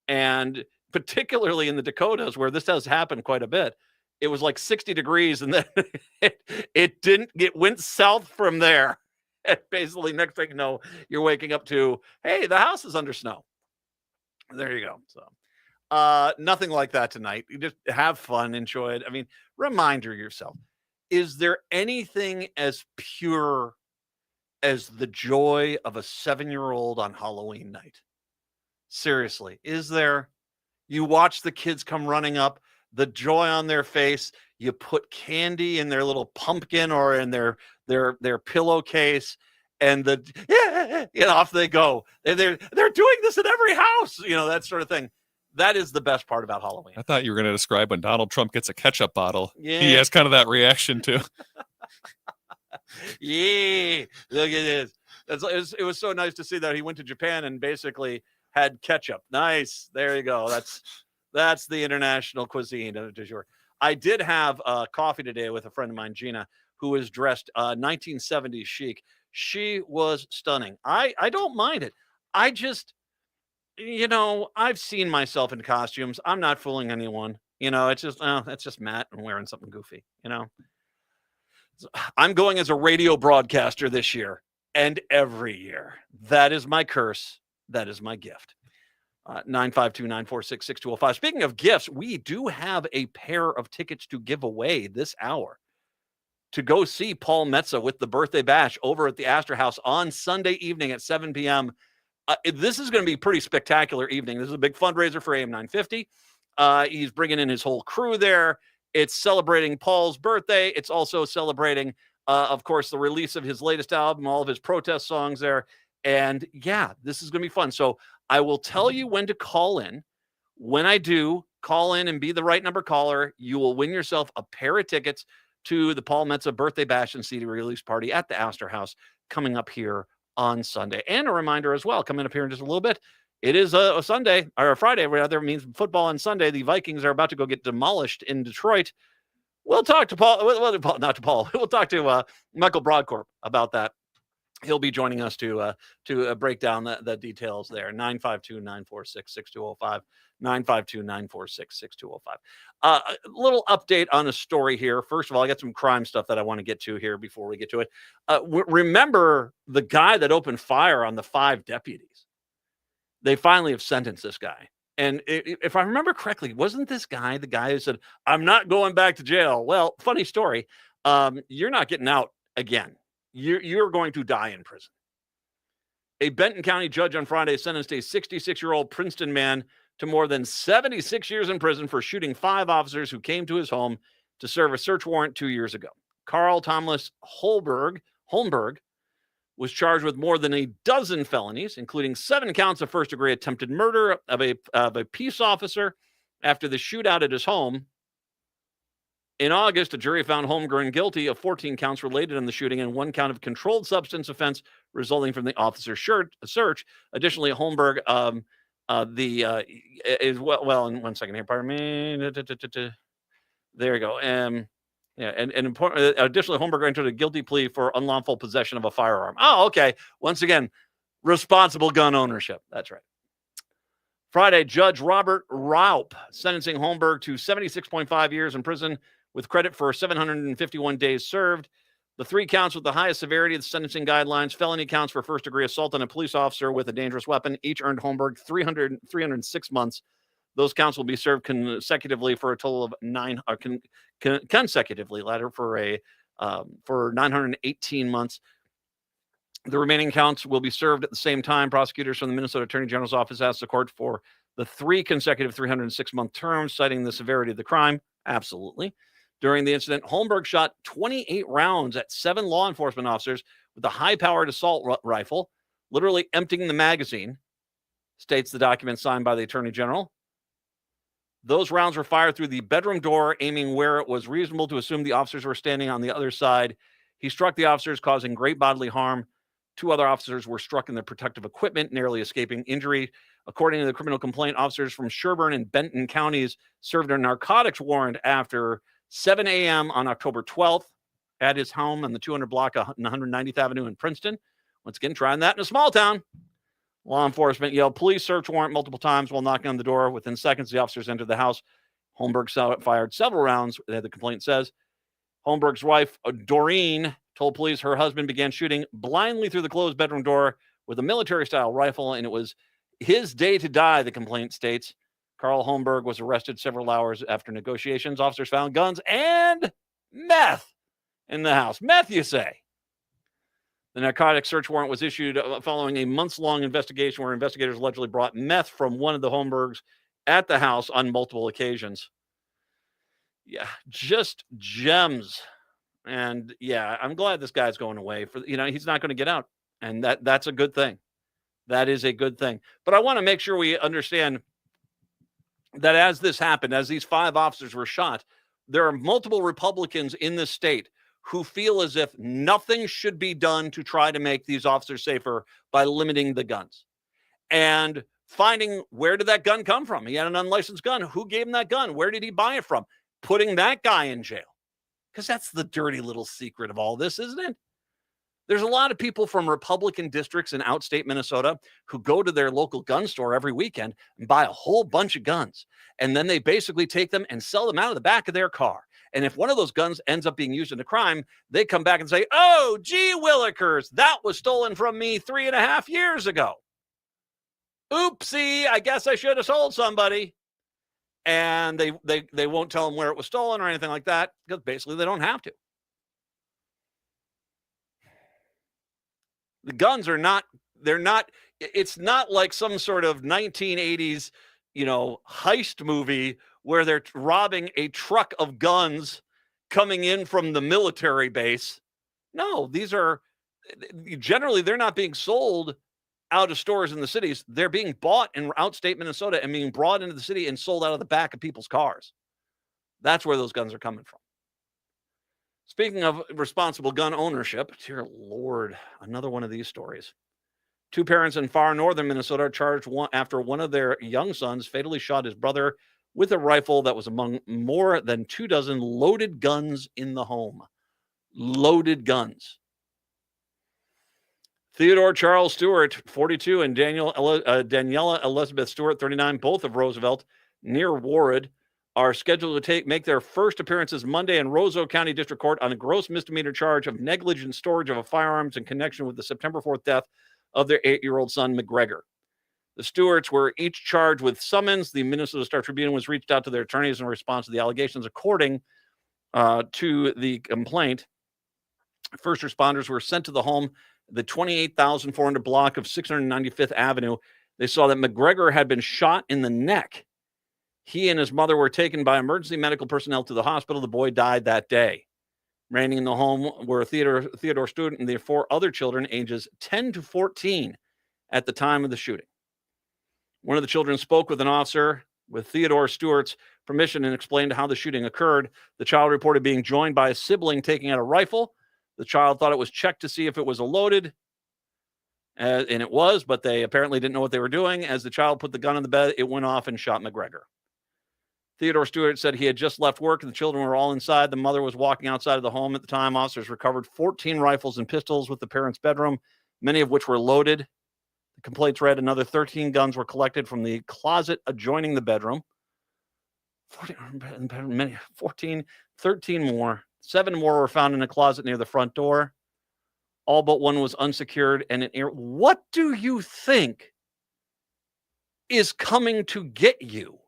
And particularly in the Dakotas, where this has happened quite a bit, it was like 60 degrees, and then it went south from there. And basically, next thing you know, you're waking up to, hey, the house is under snow. There you go. So nothing like that tonight. You just have fun, enjoy it. I mean, reminder yourself, is there anything as pure as the joy of a 7-year-old on Halloween night? Seriously, is there? You watch the kids come running up, the joy on their face. You put candy in their little pumpkin or in their pillowcase, and off they go. They're doing this in every house, that sort of thing. That is the best part about Halloween. I thought you were going to describe when Donald Trump gets a ketchup bottle. Yeah. He has kind of that reaction too. Yeah, look at this. It was so nice to see that he went to Japan and basically had ketchup. Nice. There you go. That's the international cuisine du jour. I did have coffee today with a friend of mine, Gina, who is dressed 1970s chic. She was stunning. I don't mind it. I just, I've seen myself in costumes. I'm not fooling anyone. It's just Matt and wearing something goofy, I'm going as a radio broadcaster this year and every year. That is my curse. That is my gift. 952-946-6205. Speaking of gifts, we do have a pair of tickets to give away this hour to go see Paul Metza with the birthday bash over at the Astor House on Sunday evening at 7 p.m. This is going to be a pretty spectacular evening. This is a big fundraiser for AM 950. He's bringing in his whole crew there. It's celebrating Paul's birthday. It's also celebrating, of course, the release of his latest album, all of his protest songs there. And yeah, this is going to be fun. So I will tell you when to call in. When I do, call in and be the right number caller. You will win yourself a pair of tickets to the Paul Metza birthday bash and CD release party at the Astor House coming up here on Sunday. And a reminder as well, coming up here in just a little bit, it is a Sunday, or a Friday, rather, means football on Sunday. The Vikings are about to go get demolished in Detroit. We'll talk to Paul, not to Paul, we'll talk to Michael Broadcorp about that he'll be joining us to break down the details there. 952-946-6205. 952-946-6205. A little update on a story here. First of all, I got some crime stuff that I want to get to here before we get to it. Remember the guy that opened fire on the 5 deputies? They finally have sentenced this guy. And if I remember correctly, wasn't this guy the guy who said, "I'm not going back to jail"? Well, funny story. You're not getting out again. You're going to die in prison. A Benton County judge on Friday sentenced a 66-year-old Princeton man to more than 76 years in prison for shooting 5 officers who came to his home to serve a search warrant 2 years ago. Carl Thomas Holmberg was charged with more than a dozen felonies, including 7 counts of first-degree attempted murder of a peace officer after the shootout at his home. In August, a jury found Holmgren guilty of 14 counts related in the shooting and 1 count of controlled substance offense resulting from the officer's search. Additionally, Holmberg is well. In 1 second here, pardon me. There you go. Yeah, and important. Additionally, Holmberg entered a guilty plea for unlawful possession of a firearm. Oh, okay. Once again, responsible gun ownership. That's right. Friday, Judge Robert Raup sentencing Holmberg to 76.5 years in prison with credit for 751 days served. The 3 counts with the highest severity of the sentencing guidelines, felony counts for first-degree assault on a police officer with a dangerous weapon, each earned Holmberg 306 months. Those counts will be served consecutively for a total of 9 consecutively later for 918 months. The remaining counts will be served at the same time. Prosecutors from the Minnesota Attorney General's office asked the court for the 3 consecutive 306-month terms, citing the severity of the crime. Absolutely. During the incident, Holmberg shot 28 rounds at 7 law enforcement officers with a high-powered assault rifle, literally emptying the magazine, states the document signed by the Attorney General. Those rounds were fired through the bedroom door, aiming where it was reasonable to assume the officers were standing on the other side. He struck the officers, causing great bodily harm. 2 other officers were struck in their protective equipment, narrowly escaping injury. According to the criminal complaint, officers from Sherburne and Benton counties served a narcotics warrant after 7 a.m. on October 12th at his home on the 200 block of 190th Avenue in Princeton. Once again, trying that in a small town. Law enforcement yelled police search warrant multiple times while knocking on the door. Within seconds, the officers entered the house. Holmberg fired several rounds, the complaint says. Holmberg's wife, Doreen, told police her husband began shooting blindly through the closed bedroom door with a military-style rifle, and it was his day to die, the complaint states. Carl Holmberg was arrested several hours after negotiations. Officers found guns and meth in the house. Meth, you say? The narcotics search warrant was issued following a months-long investigation where investigators allegedly brought meth from one of the Holmbergs at the house on multiple occasions. Yeah, just gems. And yeah, I'm glad this guy's going away. He's not going to get out. And that's a good thing. That is a good thing. But I want to make sure we understand that as this happened, as these 5 officers were shot, there are multiple Republicans in this state who feel as if nothing should be done to try to make these officers safer by limiting the guns. And finding, where did that gun come from? He had an unlicensed gun. Who gave him that gun? Where did he buy it from? Putting that guy in jail. Because that's the dirty little secret of all this, isn't it? There's a lot of people from Republican districts in outstate Minnesota who go to their local gun store every weekend and buy a whole bunch of guns. And then they basically take them and sell them out of the back of their car. And if one of those guns ends up being used in a crime, they come back and say, "Oh, gee willikers, that was stolen from me 3.5 years ago. Oopsie, I guess I should have sold somebody." And they won't tell them where it was stolen or anything like that because basically they don't have to. The guns are not, it's not like some sort of 1980s, heist movie where they're robbing a truck of guns coming in from the military base. No, these are, generally they're not being sold out of stores in the cities. They're being bought in outstate Minnesota and being brought into the city and sold out of the back of people's cars. That's where those guns are coming from. Speaking of responsible gun ownership, dear Lord, another one of these stories. 2 parents in far northern Minnesota are charged after one of their young sons fatally shot his brother with a rifle that was among more than 2 dozen loaded guns in the home. Loaded guns. Theodore Charles Stewart, 42, and Daniela Elizabeth Stewart, 39, both of Roosevelt, near Warren, are scheduled to make their first appearances Monday in Roseau County District Court on a gross misdemeanor charge of negligent storage of a firearms in connection with the September 4th death of their 8-year-old son, McGregor. The Stewarts were each charged with summons. The Minnesota Star Tribune was reached out to their attorneys in response to the allegations. According to the complaint, first responders were sent to the home, the 28,400 block of 695th Avenue. They saw that McGregor had been shot in the neck. He and his mother were taken by emergency medical personnel to the hospital. The boy died that day. Remaining in the home were Theodore Stewart and their 4 other children, ages 10 to 14, at the time of the shooting. One of the children spoke with an officer with Theodore Stewart's permission and explained how the shooting occurred. The child reported being joined by a sibling taking out a rifle. The child thought it was checked to see if it was loaded, and it was, but they apparently didn't know what they were doing. As the child put the gun on the bed, it went off and shot McGregor. Theodore Stewart said he had just left work and the children were all inside. The mother was walking outside of the home at the time. Officers recovered 14 rifles and pistols with the parents' bedroom, many of which were loaded. The complaints read another 13 guns were collected from the closet adjoining the bedroom. 13 more. 7 more were found in a closet near the front door. All but one was unsecured and in air. What do you think is coming to get you?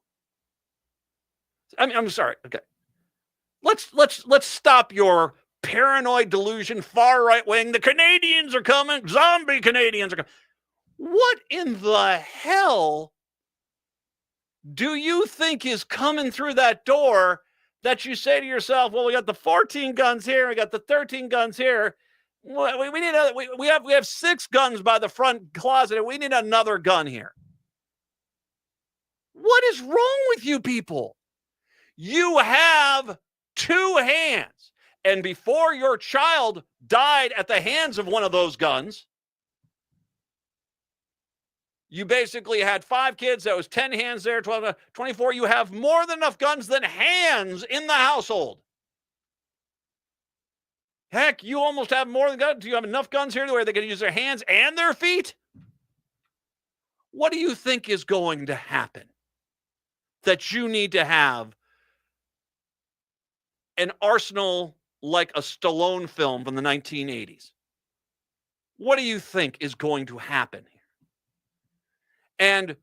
I mean, I'm sorry. Okay. Let's stop your paranoid delusion, far right wing. The Canadians are coming. Zombie Canadians are coming. What in the hell do you think is coming through that door that you say to yourself, well, we got the 14 guns here, we got the 13 guns here. We need we have 6 guns by the front closet, and we need another gun here. What is wrong with you people? You have 2 hands. And before your child died at the hands of one of those guns, you basically had 5 kids. That was 10 hands there, 12, 24. You have more than enough guns than hands in the household. Heck, you almost have more than guns. Do you have enough guns here where they can use their hands and their feet? What do you think is going to happen that you need to have an arsenal like a Stallone film from the 1980s? What do you think is going to happen here? And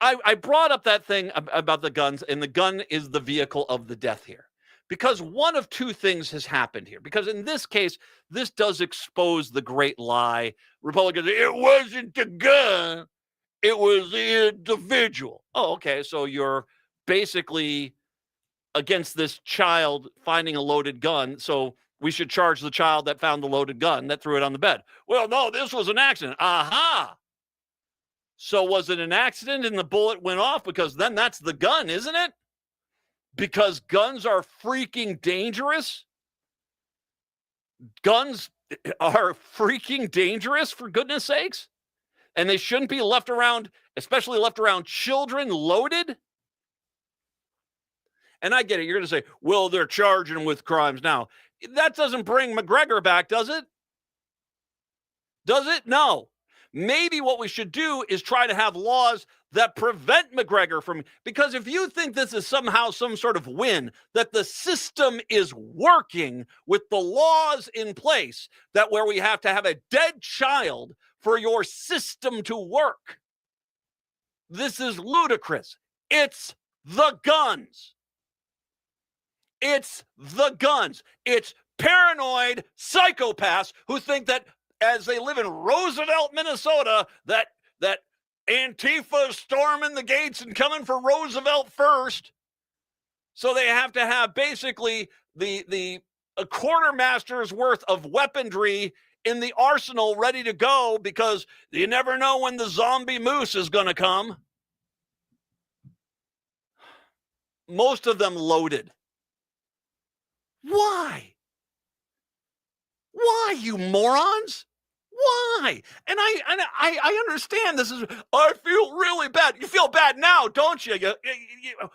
I brought up that thing about the guns, and the gun is the vehicle of the death here. Because one of 2 things has happened here. Because in this case, this does expose the great lie. Republicans, it wasn't the gun, it was the individual. Oh, okay, so you're basically against this child finding a loaded gun, so we should charge the child that found the loaded gun, that threw it on the bed. Well, no, this was an accident. Aha! So was it an accident and the bullet went off? Because then that's the gun, isn't it? Because guns are freaking dangerous. Guns are freaking dangerous, for goodness sakes. And they shouldn't be left around, especially left around children loaded. And I get it. You're going to say, well, they're charging with crimes now. That doesn't bring McGregor back, does it? Does it? No. Maybe what we should do is try to have laws that prevent McGregor from, because if you think this is somehow some sort of win, that the system is working with the laws in place, that where we have to have a dead child for your system to work. This is ludicrous. It's the guns. It's the guns. It's paranoid psychopaths who think that as they live in Roosevelt, Minnesota, that Antifa is storming the gates and coming for Roosevelt first. So they have to have basically a quartermaster's worth of weaponry in the arsenal ready to go, because you never know when the zombie moose is going to come. Most of them loaded. Why? Why, you morons? Why? And I understand this is, I feel really bad. You feel bad now, don't you?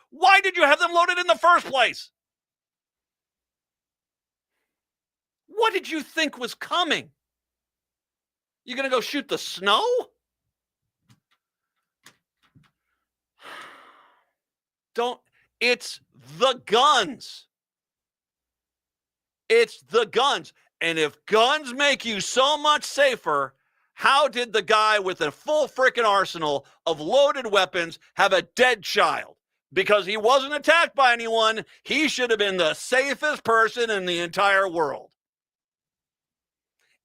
Why did you have them loaded in the first place? What did you think was coming? You going to go shoot the snow? It's the guns. It's the guns. And if guns make you so much safer, how did the guy with a full freaking arsenal of loaded weapons have a dead child? Because he wasn't attacked by anyone. He should have been the safest person in the entire world.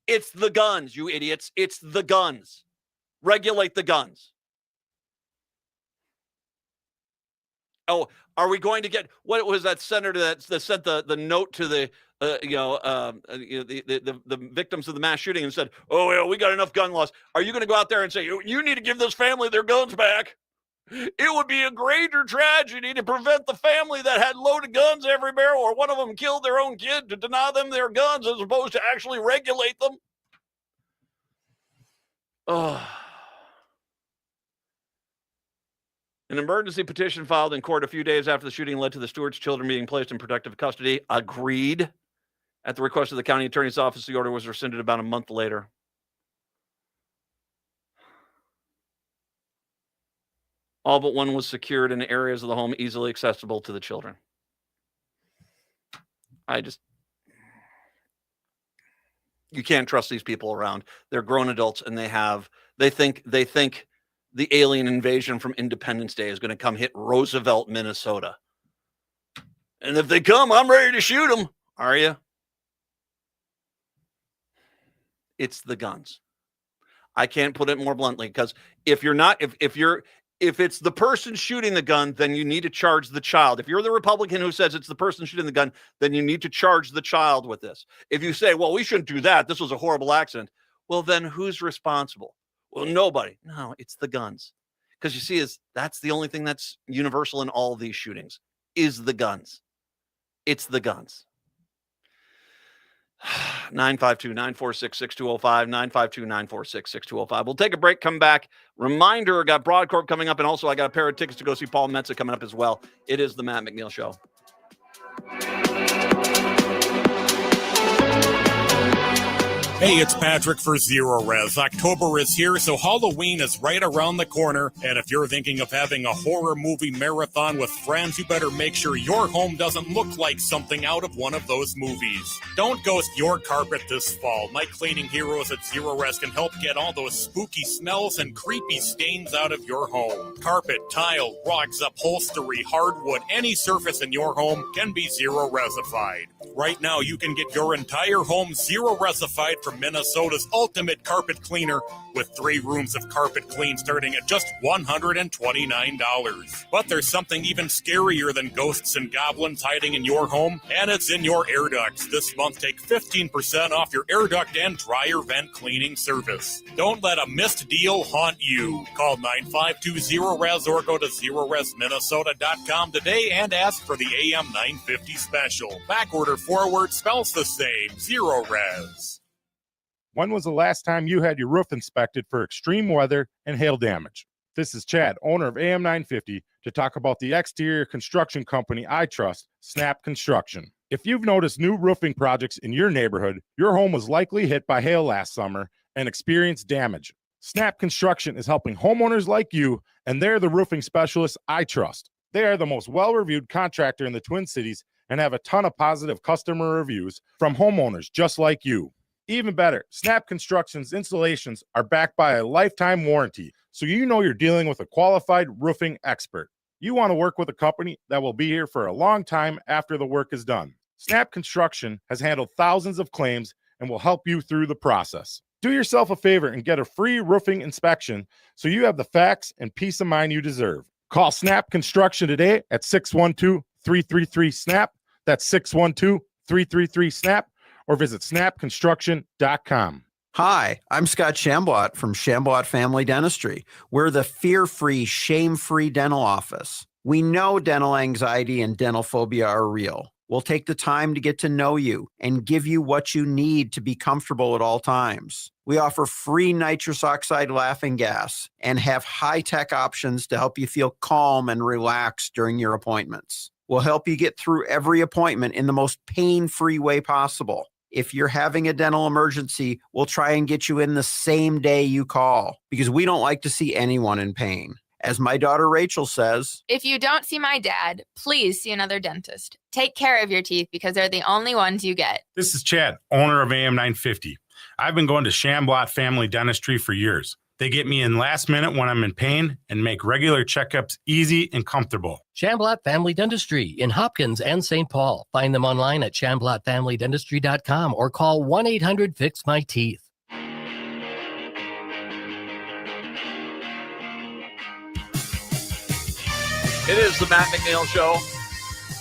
It's the guns, you idiots. It's the guns. Regulate the guns. Oh, are we going to get, what was that senator that sent the note to the victims of the mass shooting and said, oh, yeah, we got enough gun laws. Are you going to go out there and say, you need to give this family their guns back? It would be a greater tragedy to prevent the family that had loaded guns everywhere, or one of them killed their own kid, to deny them their guns as opposed to actually regulate them. Oh. An emergency petition filed in court a few days after the shooting led to the Stewart's children being placed in protective custody. Agreed. At the request of the county attorney's office, the order was rescinded about a month later. All but one was secured in areas of the home easily accessible to the children. You can't trust these people around. They're grown adults, and they think the alien invasion from Independence Day is going to come hit Roosevelt, Minnesota. And if they come, I'm ready to shoot them. Are you? It's the guns. I can't put it more bluntly, because if it's the person shooting the gun, then you need to charge the child. If you're the Republican who says it's the person shooting the gun, then you need to charge the child with this. If you say, well, we shouldn't do that, this was a horrible accident, well, then who's responsible? Well, nobody. No, it's the guns. Because you see, that's the only thing that's universal in all of these shootings, is the guns. It's the guns. 952-946-6205, 952-946-6205. We'll take a break, come back. Reminder, got Broadcorp coming up, and also I got a pair of tickets to go see Paul Metza coming up as well. It is the Matt McNeil Show. Hey, it's Patrick for Zero Res. October is here, so Halloween is right around the corner. And if you're thinking of having a horror movie marathon with friends, you better make sure your home doesn't look like something out of one of those movies. Don't ghost your carpet this fall. My cleaning heroes at Zero Res can help get all those spooky smells and creepy stains out of your home. Carpet, tile, rugs, upholstery, hardwood, any surface in your home can be Zero Resified. Right now, you can get your entire home Zero Resified from Minnesota's ultimate carpet cleaner, with 3 rooms of carpet clean starting at just $129. But there's something even scarier than ghosts and goblins hiding in your home, and it's in your air ducts. This month, take 15% off your air duct and dryer vent cleaning service. Don't let a missed deal haunt you. Call 952-ZERO-RES or go to ZeroResMinnesota.com today and ask for the AM 950 special. Backward or forward spells the same. Zero Res. When was the last time you had your roof inspected for extreme weather and hail damage? This is Chad, owner of AM 950, to talk about the exterior construction company I trust, Snap Construction. If you've noticed new roofing projects in your neighborhood, your home was likely hit by hail last summer and experienced damage. Snap Construction is helping homeowners like you, and they're the roofing specialists I trust. They are the most well-reviewed contractor in the Twin Cities and have a ton of positive customer reviews from homeowners just like you. Even better, Snap Construction's installations are backed by a lifetime warranty, so you know you're dealing with a qualified roofing expert. You want to work with a company that will be here for a long time after the work is done. Snap Construction has handled thousands of claims and will help you through the process. Do yourself a favor and get a free roofing inspection so you have the facts and peace of mind you deserve. Call Snap Construction today at 612-333-SNAP. That's 612-333-SNAP. Or visit snapconstruction.com. Hi, I'm Scott Shambot from Shambot Family Dentistry. We're the fear-free, shame-free dental office. We know dental anxiety and dental phobia are real. We'll take the time to get to know you and give you what you need to be comfortable at all times. We offer free nitrous oxide laughing gas and have high-tech options to help you feel calm and relaxed during your appointments. We'll help you get through every appointment in the most pain-free way possible. If you're having a dental emergency, we'll try and get you in the same day you call because we don't like to see anyone in pain. As my daughter Rachel says, if you don't see my dad, please see another dentist. Take care of your teeth because they're the only ones you get. This is Chad, owner of AM 950. I've been going to Shamblat Family Dentistry for years. They get me in last minute when I'm in pain and make regular checkups easy and comfortable. Shamblat Family Dentistry in Hopkins and St. Paul. Find them online at shamblatfamilydentistry.com or call 1-800-FIX-MY-TEETH. It is the Matt McNeil Show.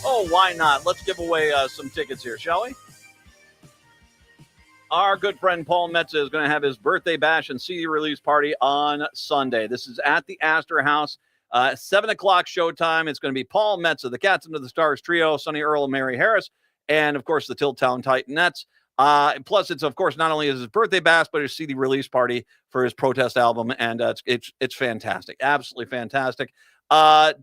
Oh, why not? Let's give away some tickets here, shall we? Our good friend Paul Metza is going to have his birthday bash and CD release party on Sunday. This is at the Astor House, 7 o'clock showtime. It's going to be Paul Metza, the Cats Under the Stars trio, Sonny Earl and Mary Harris, and, of course, the Tilltown Titanettes. Plus, it's, of course, not only his birthday bash, but his CD release party for his protest album, and it's fantastic, absolutely fantastic.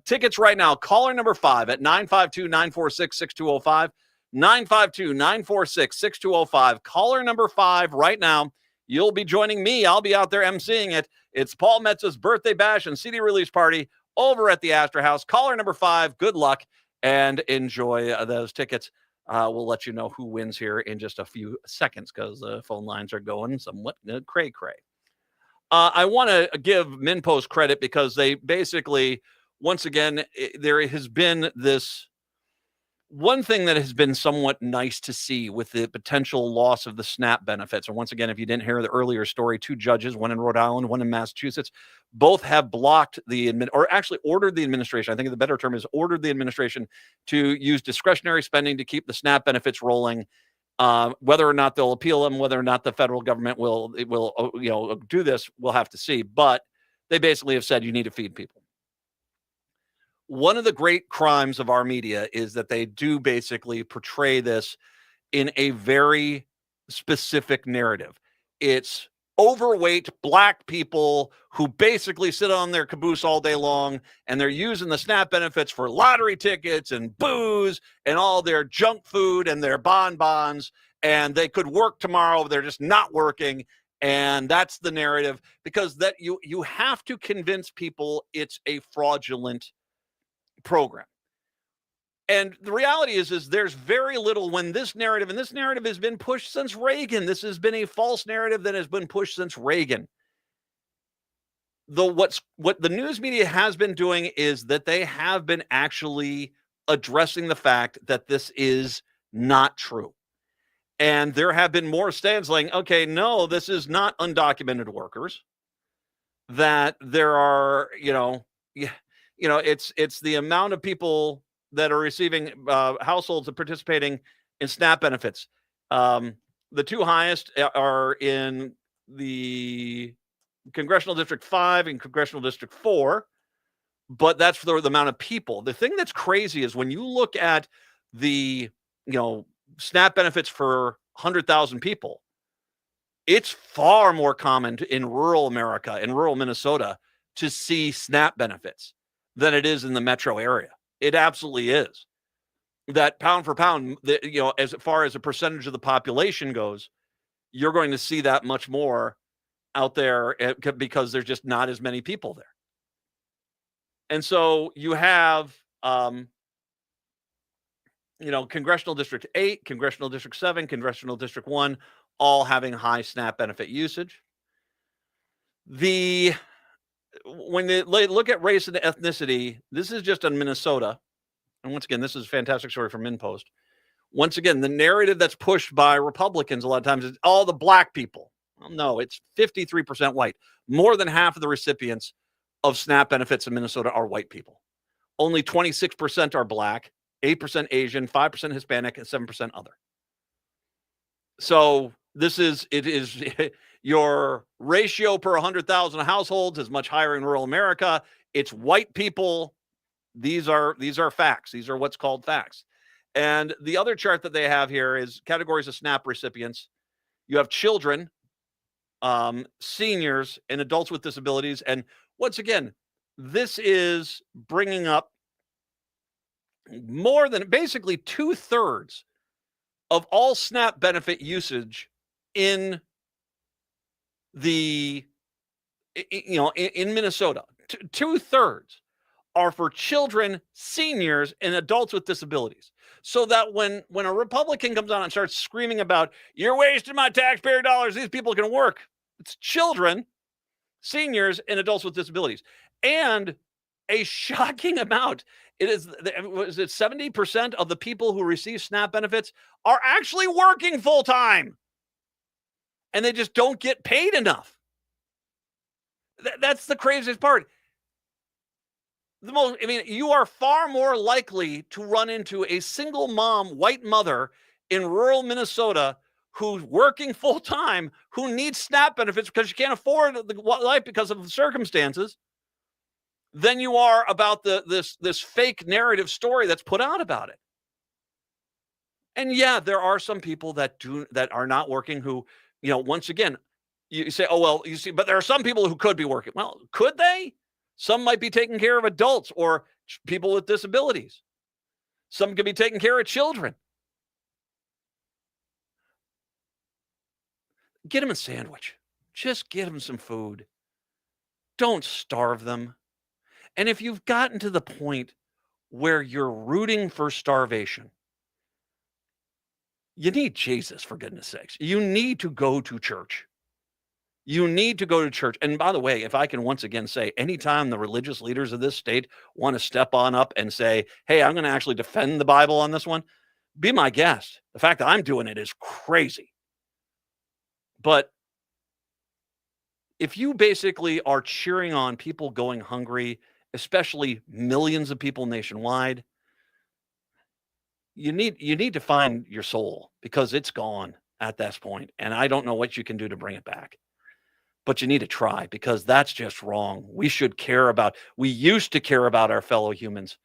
Tickets right now, caller number 5 at 952-946-6205. 952-946-6205. Caller number 5 right now. You'll be joining me. I'll be out there emceeing it. It's Paul Metza's birthday bash and CD release party over at the Astor House. Caller number 5. Good luck and enjoy those tickets. We'll let you know who wins here in just a few seconds because the phone lines are going somewhat cray-cray. I want to give MinnPost credit because they basically, once again, there has been this one thing that has been somewhat nice to see with the potential loss of the SNAP benefits. And once again, if you didn't hear the earlier story, 2 judges, one in Rhode Island, one in Massachusetts, both have blocked or actually ordered the administration. I think the better term is ordered the administration to use discretionary spending to keep the SNAP benefits rolling. Whether or not they'll appeal them, whether or not the federal government will do this, we'll have to see. But they basically have said you need to feed people. One of the great crimes of our media is that they do basically portray this in a very specific narrative. It's overweight black people who basically sit on their caboose all day long, and they're using the SNAP benefits for lottery tickets and booze and all their junk food and their bonbons, and they could work tomorrow, they're just not working. And that's the narrative, because that you have to convince people it's a fraudulent program. And the reality is there's very little when this narrative has been pushed since Reagan. This has been a false narrative that has been pushed since Reagan. What the news media has been doing is that they have been actually addressing the fact that this is not true. And there have been more stands saying, okay, no, this is not undocumented workers. That there are, it's the amount of people that are receiving households and participating in SNAP benefits. The 2 highest are in the Congressional District 5 and Congressional District 4, but that's for the amount of people. The thing that's crazy is when you look at the, SNAP benefits for 100,000 people, it's far more common in rural America, in rural Minnesota, to see SNAP benefits than it is in the metro area. It absolutely is. That pound for pound, as far as a percentage of the population goes, you're going to see that much more out there because there's just not as many people there. And so you have, Congressional District 8, Congressional District 7, Congressional District 1, all having high SNAP benefit usage. When they look at race and ethnicity, this is just in Minnesota. And once again, this is a fantastic story from MinnPost. Once again, the narrative that's pushed by Republicans a lot of times is all the black people. Well, no, it's 53% white. More than half of the recipients of SNAP benefits in Minnesota are white people. Only 26% are black, 8% Asian, 5% Hispanic, and 7% other. So it is your ratio per 100,000 households is much higher in rural America. It's white people. These are facts. These are what's called facts. And the other chart that they have here is categories of SNAP recipients. You have children, seniors, and adults with disabilities. And once again, this is bringing up more than basically 2/3 of all SNAP benefit usage in the, in Minnesota, 2/3 are for children, seniors, and adults with disabilities. So that when a Republican comes on and starts screaming about, you're wasting my taxpayer dollars, these people can work, it's children, seniors, and adults with disabilities. And a shocking amount, is it 70% of the people who receive SNAP benefits are actually working full time, and they just don't get paid enough. That's the craziest part. You are far more likely to run into a single mom, white mother in rural Minnesota who's working full time, who needs SNAP benefits because she can't afford the life because of the circumstances, than you are about this fake narrative story that's put out about it. And yeah, there are some people that are not working who, once again, you say, oh, well, you see, but there are some people who could be working. Well, could they? Some might be taking care of adults or people with disabilities. Some could be taking care of children. Get them a sandwich. Just get them some food. Don't starve them. And if you've gotten to the point where you're rooting for starvation, you need Jesus, for goodness sakes. You need to go to church. You need to go to church. And by the way, if I can once again say, anytime the religious leaders of this state want to step on up and say, hey, I'm going to actually defend the Bible on this one, be my guest. The fact that I'm doing it is crazy. But if you basically are cheering on people going hungry, especially millions of people nationwide, you need to find your soul, because it's gone at this point. And I don't know what you can do to bring it back. But you need to try, because that's just wrong. We used to care about our fellow humans.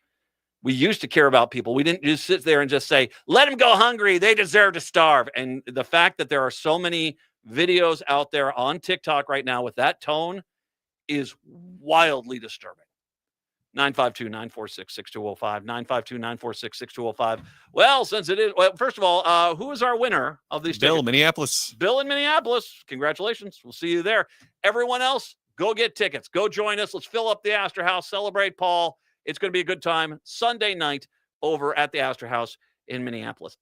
We used to care about people. We didn't just sit there and just say, let them go hungry, they deserve to starve. And the fact that there are so many videos out there on TikTok right now with that tone is wildly disturbing. 952-946-6205, 952-946-6205. Well, since it is, first of all, who is our winner of these Bill, tickets? Minneapolis. Bill in Minneapolis. Congratulations. We'll see you there. Everyone else, go get tickets. Go join us. Let's fill up the Astor House. Celebrate Paul. It's going to be a good time Sunday night over at the Astor House in Minneapolis.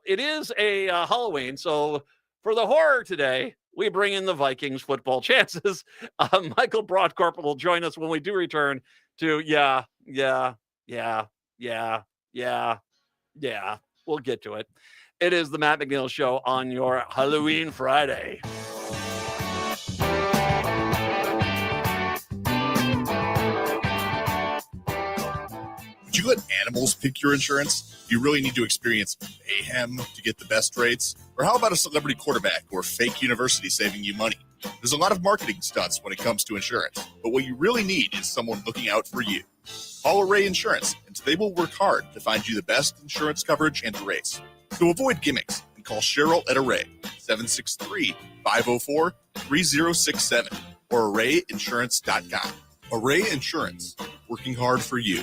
It is a Halloween, so for the horror today, we bring in the Vikings football chances. Michael Broadcorp will join us when we do return to yeah. We'll get to it. It is the Matt McNeil Show on your Halloween Friday. Do you let animals pick your insurance? Do you really need to experience mayhem to get the best rates? Or how about a celebrity quarterback or fake university saving you money? There's a lot of marketing stunts when it comes to insurance, but what you really need is someone looking out for you. Call Array Insurance, and they will work hard to find you the best insurance coverage and rates. So avoid gimmicks and call Cheryl at Array, 763-504-3067, or arrayinsurance.com. Array Insurance, working hard for you.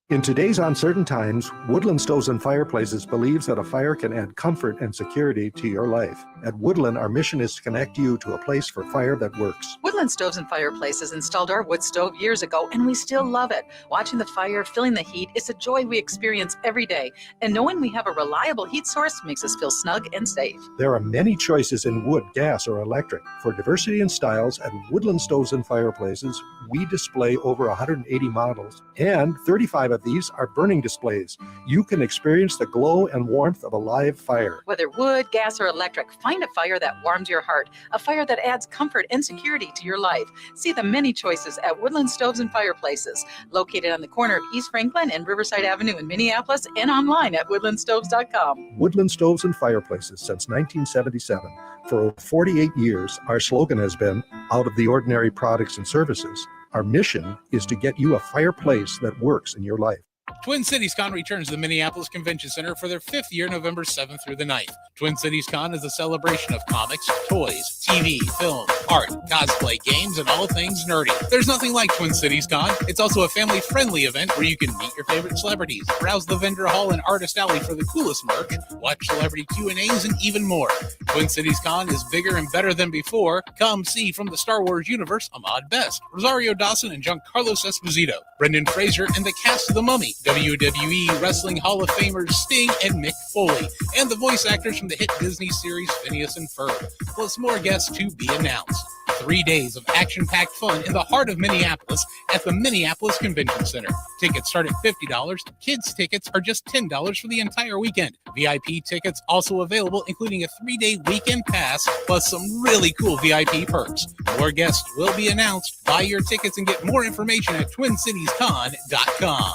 In today's uncertain times, Woodland Stoves and Fireplaces believes that a fire can add comfort and security to your life. At Woodland, our mission is to connect you to a place for fire that works. Woodland Stoves and Fireplaces installed our wood stove years ago, and we still love it. Watching the fire, feeling the heat, is a joy we experience every day. And knowing we have a reliable heat source makes us feel snug and safe. There are many choices in wood, gas, or electric. For diversity and styles, at Woodland Stoves and Fireplaces, we display over 180 models, and 35 of these are burning displays. You can experience the glow and warmth of a live fire. Whether wood, gas, or electric, find a fire that warms your heart, a fire that adds comfort and security to your life. See the many choices at Woodland Stoves and Fireplaces, located on the corner of East Franklin and Riverside Avenue in Minneapolis, and online at woodlandstoves.com. Woodland Stoves and Fireplaces since 1977. For over 48 years, our slogan has been, out of the ordinary products and services. Our mission is to get you a fireplace that works in your life. Twin Cities Con returns to the Minneapolis Convention Center for their 5th year, November 7th through the 9th. Twin Cities Con is a celebration of comics, toys, TV, film, art, cosplay, games, and all things nerdy. There's nothing like Twin Cities Con. It's also a family-friendly event where you can meet your favorite celebrities, browse the vendor hall and artist alley for the coolest merch, watch celebrity Q&As, and even more. Twin Cities Con is bigger and better than before. Come see from the Star Wars universe Ahmad Best, Rosario Dawson and Giancarlo Esposito, Brendan Fraser and the cast of The Mummy, WWE Wrestling Hall of Famers Sting and Mick Foley, and the voice actors from the hit Disney series Phineas and Ferb, plus more guests to be announced. 3 days of action-packed fun in the heart of Minneapolis at the Minneapolis Convention Center. Tickets start at $50. Kids tickets are just $10 for the entire weekend. VIP tickets also available, including a 3-day weekend pass, plus some really cool VIP perks. More guests will be announced. Buy your tickets and get more information at TwinCitiesCon.com.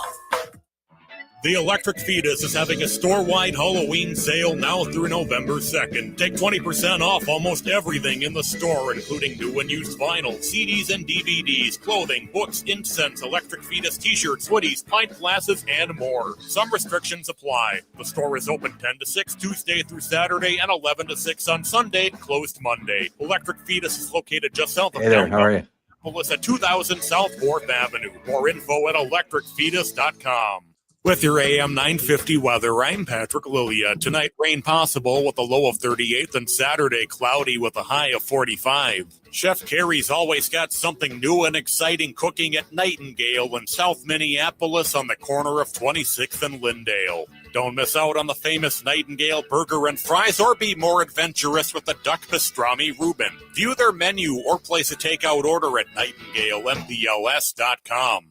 The Electric Fetus is having a store-wide Halloween sale now through November 2nd. Take 20% off almost everything in the store, including new and used vinyl, CDs and DVDs, clothing, books, incense, Electric Fetus t-shirts, hoodies, pint glasses, and more. Some restrictions apply. The store is open 10 to 6 Tuesday through Saturday and 11 to 6 on Sunday, closed Monday. Electric Fetus is located just south of Hey there, how are you? Minneapolis at 2000 South 4th Avenue. More info at electricfetus.com. With your AM 950 weather, I'm Patrick Lilia. Tonight, rain possible with a low of 38, and Saturday, cloudy with a high of 45. Chef Carrie's always got something new and exciting cooking at Nightingale in South Minneapolis on the corner of 26th and Lyndale. Don't miss out on the famous Nightingale burger and fries, or be more adventurous with the duck pastrami Reuben. View their menu or place a takeout order at nightingalemdls.com.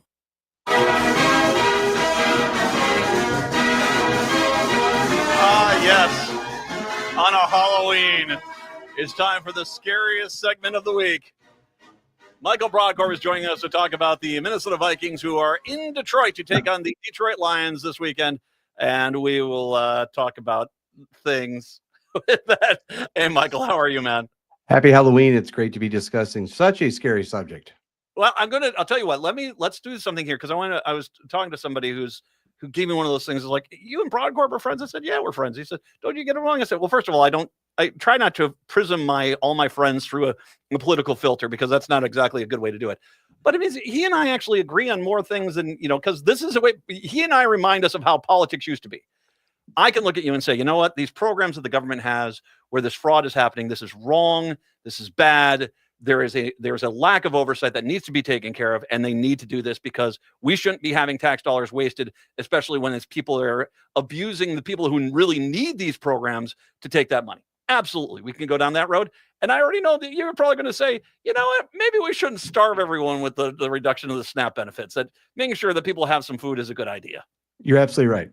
Yes, on a Halloween, it's time for the scariest segment of the week. Michael Broadcorp is joining us to talk about the Minnesota Vikings, who are in Detroit to take on the Detroit Lions this weekend, and we will talk about things with that. Hey, Michael, how are you, man? Happy Halloween. It's great to be discussing such a scary subject. Well, I'll tell you what, let's do something here, because I was talking to somebody who gave me one of those things. Is like, you and Broadcorp are friends? I said, yeah, we're friends. He said, don't you get it wrong? I said, well, first of all, I try not to prism all my friends through a political filter, because that's not exactly a good way to do it. But it means he and I actually agree on more things than, because this is a way he and I remind us of how politics used to be. I can look at you and say, you know what, these programs that the government has where this fraud is happening, this is wrong, this is bad. There's a lack of oversight that needs to be taken care of, and they need to do this, because we shouldn't be having tax dollars wasted, especially when it's people that are abusing the people who really need these programs to take that money. Absolutely. We can go down that road. And I already know that you're probably going to say, you know what, maybe we shouldn't starve everyone with the reduction of the SNAP benefits, that making sure that people have some food is a good idea. You're absolutely right.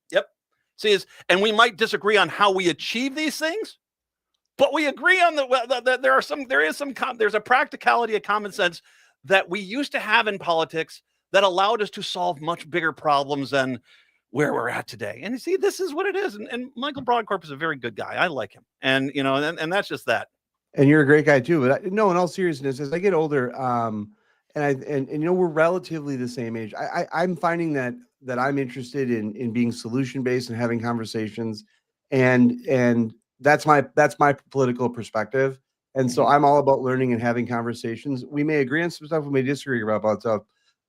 Yep. See, and we might disagree on how we achieve these things, but we agree on that there's a practicality, a common sense that we used to have in politics that allowed us to solve much bigger problems than where we're at today. And you see, this is what it is. And Michael Broadcorp is a very good guy. I like him. And, and that's just that. And you're a great guy too. But no, in all seriousness, as I get older, and we're relatively the same age, I'm finding that I'm interested in being solution-based and having conversations, and that's my political perspective. And so I'm all about learning and having conversations. We may agree on some stuff, we may disagree about stuff,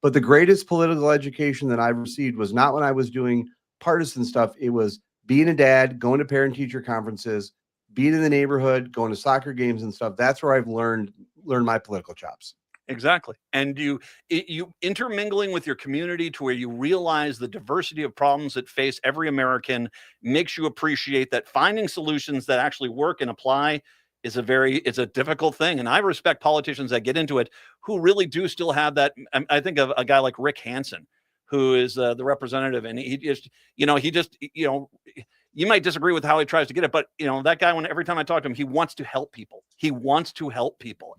but the greatest political education that I've received was not when I was doing partisan stuff. It was being a dad, going to parent-teacher conferences, being in the neighborhood, going to soccer games and stuff. That's where I've learned my political chops. Exactly. And you intermingling with your community to where you realize the diversity of problems that face every American makes you appreciate that finding solutions that actually work and apply is a difficult thing. And I respect politicians that get into it who really do still have that. I think of a guy like Rick Hansen, who is the representative, and you might disagree with how he tries to get it, but that guy, every time I talk to him, he wants to help people.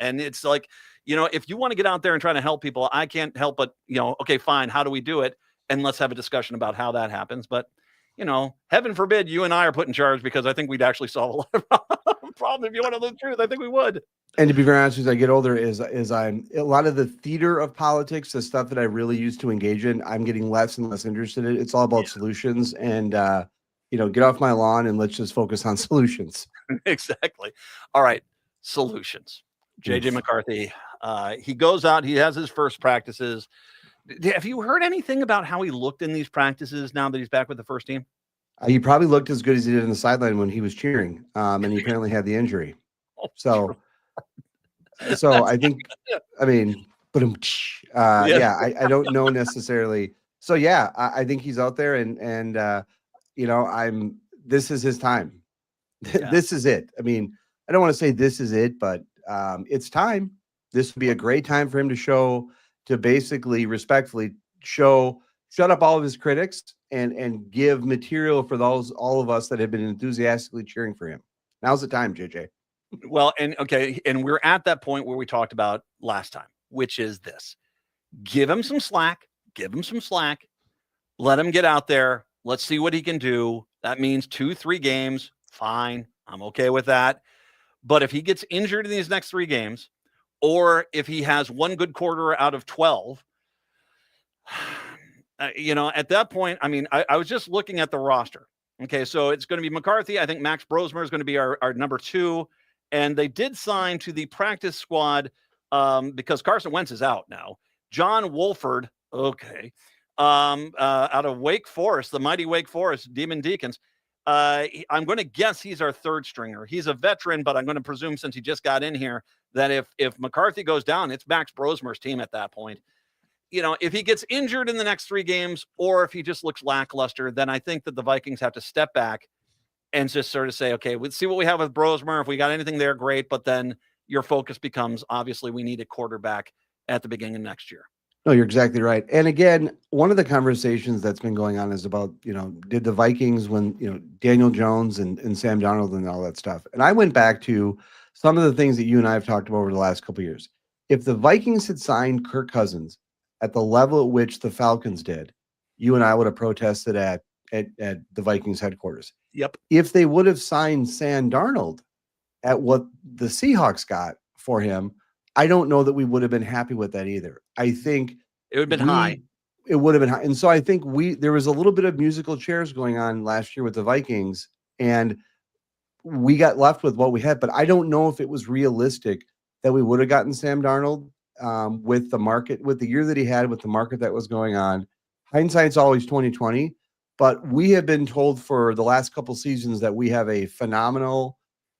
And it's like, if you want to get out there and try to help people, I can't help but, okay, fine. How do we do it? And let's have a discussion about how that happens. But, heaven forbid you and I are put in charge, because I think we'd actually solve a lot of problems. If you want to know the truth, I think we would. And to be very honest, as I get older, is I'm a lot of the theater of politics, the stuff that I really used to engage in, I'm getting less and less interested in. It's all about solutions, and get off my lawn and let's just focus on solutions. Exactly. All right, solutions. JJ McCarthy, he goes out, he has his first practices. Have you heard anything about how he looked in these practices now that he's back with the first team? He probably looked as good as he did on the sideline when he was cheering, and he apparently had the injury. So I think, but I don't know necessarily. So I think he's out there, and this is his time. This is it. I don't want to say this is it, but it's time. This would be a great time for him to basically respectfully shut up all of his critics and give material for all of us that have been enthusiastically cheering for him. Now's the time, JJ. Well, and we're at that point where we talked about last time, which is this: give him some slack, let him get out there. Let's see what he can do. That means 2-3 games. Fine. I'm okay with that. But if he gets injured in these next 3 games, or if he has one good quarter out of 12, at that point, I was just looking at the roster. Okay, so it's going to be McCarthy. I think Max Brosmer is going to be our number 2. And they did sign to the practice squad because Carson Wentz is out now. John Wolford, out of Wake Forest, the mighty Wake Forest Demon Deacons. I'm going to guess he's our 3rd stringer. He's a veteran, but I'm going to presume, since he just got in here, that if McCarthy goes down, it's Max Brosmer's team at that point. If he gets injured in the next 3 games, or if he just looks lackluster, then I think that the Vikings have to step back and just sort of say, okay, let's see what we have with Brosmer. If we got anything there, great. But then your focus becomes, obviously, we need a quarterback at the beginning of next year. No, you're exactly right. And again, one of the conversations that's been going on is about, did the Vikings, when, Daniel Jones and Sam Darnold and all that stuff. And I went back to some of the things that you and I have talked about over the last couple of years. If the Vikings had signed Kirk Cousins at the level at which the Falcons did, you and I would have protested at the Vikings headquarters. Yep. If they would have signed Sam Darnold at what the Seahawks got for him, I don't know that we would have been happy with that either. I think it would have been high. It would have been high. And so I think there was a little bit of musical chairs going on last year with the Vikings, and we got left with what we had. But I don't know if it was realistic that we would have gotten Sam Darnold with the market, with the year that he had, with the market that was going on. Hindsight's always 20/20. But we have been told for the last couple seasons that we have a phenomenal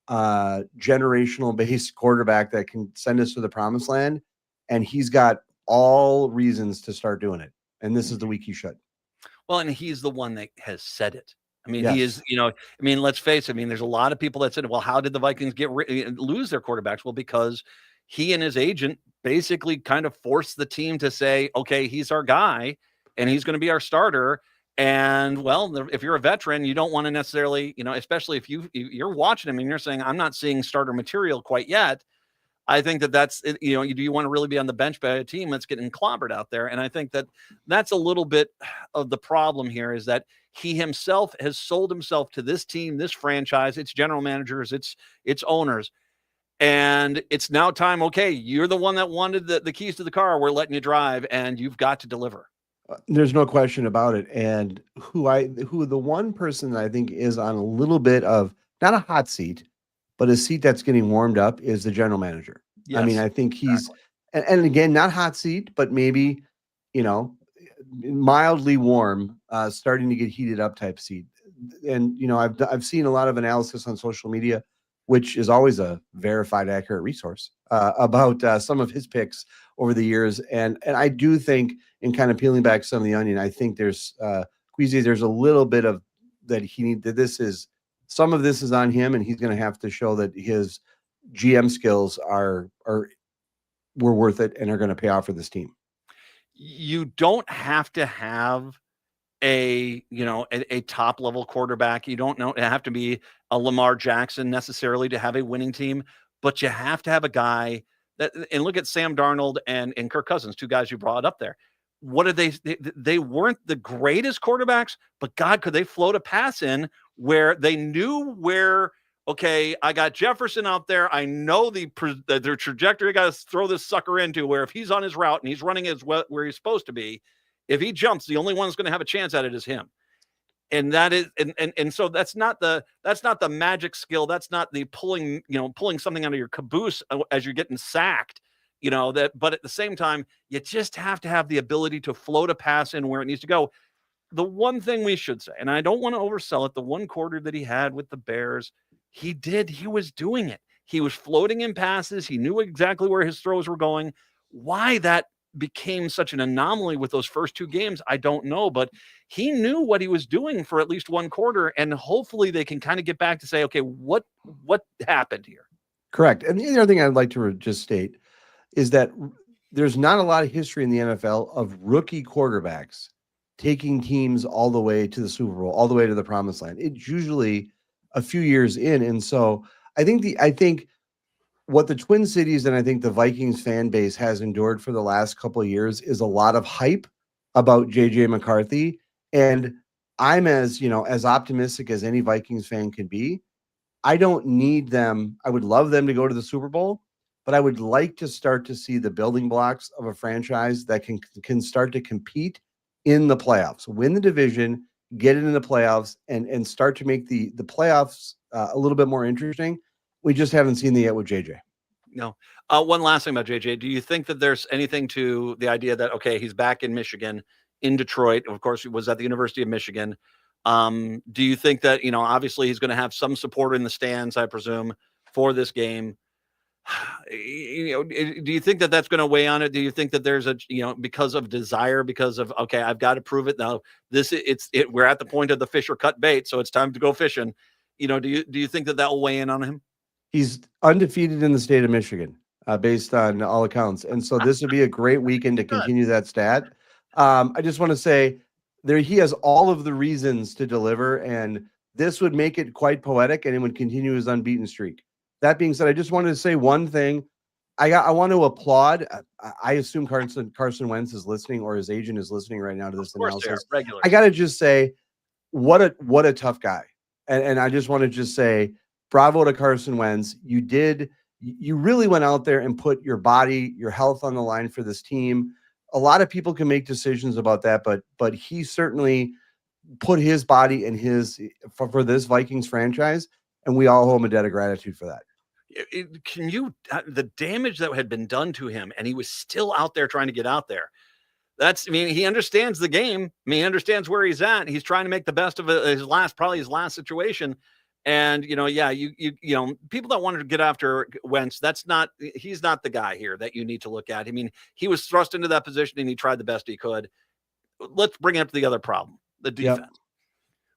generational based quarterback that can send us to the promised land. And he's got all reasons to start doing it. And this is the week he should. Well, and he's the one that has said it. Yes. He is, let's face it. There's a lot of people that said, well, how did the Vikings lose their quarterbacks? Well, because he and his agent basically kind of forced the team to say, okay, he's our guy and he's going to be our starter. And if you're a veteran, you don't want to necessarily, especially if you're watching him and you're saying, I'm not seeing starter material quite yet. I think that's, do you want to really be on the bench by a team that's getting clobbered out there? And I think that's a little bit of the problem here, is that he himself has sold himself to this team, this franchise, its general managers, its owners. And it's now time. Okay, you're the one that wanted the keys to the car. We're letting you drive, and you've got to deliver. There's no question about it. And who the one person that I think is on a little bit of, not a hot seat, but a seat that's getting warmed up, is the general manager. Yes, I think he's, and again, not hot seat, but maybe, mildly warm, starting to get heated up type seat. And, I've seen a lot of analysis on social media, which is always a verified, accurate resource, about some of his picks over the years. And I do think, in kind of peeling back some of the onion, I think there's Queasy, there's a little bit of that some of this is on him, and he's going to have to show that his GM skills were worth it and are going to pay off for this team. You don't have to have a top level quarterback. You don't have to be a Lamar Jackson necessarily to have a winning team, but you have to have a guy that, and look at Sam Darnold and Kirk Cousins, 2 guys you brought up there. what did they weren't the greatest quarterbacks, but God, could they float a pass in where they knew where, okay, I got Jefferson out there. I know their trajectory I got to throw this sucker into, where if he's on his route and he's running where he's supposed to be, if he jumps, the only one that's going to have a chance at it is him. And that is, and so that's not the magic skill. That's not the pulling something out of your caboose as you're getting sacked. But at the same time, you just have to have the ability to float a pass in where it needs to go. The one thing we should say, and I don't want to oversell it, the one quarter that he had with the Bears, he was doing it. He was floating in passes. He knew exactly where his throws were going. Why that became such an anomaly with those first two games, I don't know, but he knew what he was doing for at least one quarter, and hopefully they can kind of get back to say, okay, what happened here? Correct. And the other thing I'd like to just state is that there's not a lot of history in the NFL of rookie quarterbacks taking teams all the way to the Super Bowl, all the way to the promised land. It's usually a few years in. And so I think what the Twin Cities and I think the Vikings fan base has endured for the last couple of years is a lot of hype about JJ McCarthy. And I'm as optimistic as any Vikings fan can be. I don't need them. I would love them to go to the Super Bowl, but I would like to start to see the building blocks of a franchise that can start to compete in the playoffs, win the division, get into the playoffs, and start to make the playoffs a little bit more interesting. We just haven't seen that yet with JJ. No. One last thing about JJ. Do you think that there's anything to the idea that, okay, he's back in Michigan, in Detroit, of course, he was at the University of Michigan. Do you think that, obviously he's going to have some support in the stands, I presume, for this game? Do you think that that's going to weigh on it? Do you think that there's because of desire, because of, okay, I've got to prove it now. We're at the point of the fish or cut bait, so it's time to go fishing. Do you think that will weigh in on him? He's undefeated in the state of Michigan, based on all accounts, and so this would be a great weekend to continue that stat. I just want to say he has all of the reasons to deliver, and this would make it quite poetic, and it would continue his unbeaten streak. That being said, I just wanted to say one thing. I want to applaud. I assume Carson Wentz is listening, or his agent is listening right now to this analysis. I got to just say, what a tough guy, and I just want to just say, bravo to Carson Wentz. You really went out there and put your body, your health on the line for this team. A lot of people can make decisions about that, but he certainly put his body and for this Vikings franchise, and we all owe him a debt of gratitude for that. The damage that had been done to him, and he was still out there trying to get out there. He understands the game. He understands where he's at. He's trying to make the best of his last situation. And, people that wanted to get after Wentz, he's not the guy here that you need to look at. He was thrust into that position and he tried the best he could. Let's bring up the other problem, the defense. Yep.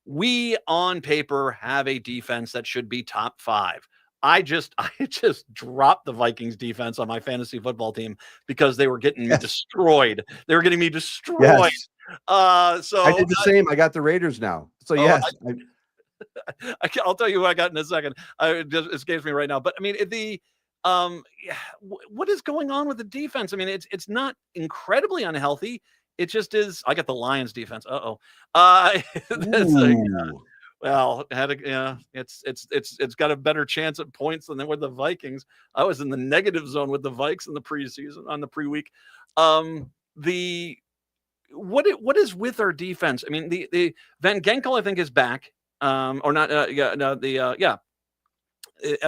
We on paper have a defense that should be top 5. I just dropped the Vikings defense on my fantasy football team because they were getting me destroyed. They were getting me destroyed. Yes. So I did the same. I got the Raiders now. So yes. I'll tell you who I got in a second. It just escapes me right now. But what is going on with the defense? It's not incredibly unhealthy. It just is. I got the Lions defense. Well, it's got a better chance at points than with the Vikings. I was in the negative zone with the Vikes in the preseason on the pre-week. What is with our defense? The Van Ginkel, I think, is back. Or not? I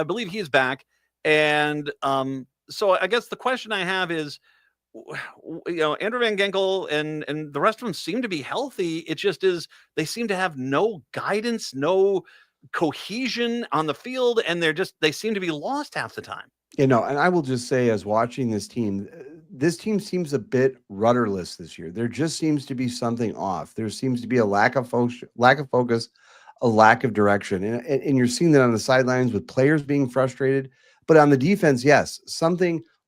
believe he's back. And so I guess the question I have is, Andrew Van Ginkel and the rest of them seem to be healthy. It just is, they seem to have no guidance, no cohesion on the field, and they seem to be lost half the time. And I will just say, as watching this team seems a bit rudderless this year. There just seems to be something off. There seems to be a lack of focus, a lack of direction. And you're seeing that on the sidelines with players being frustrated. But on the defense, yes,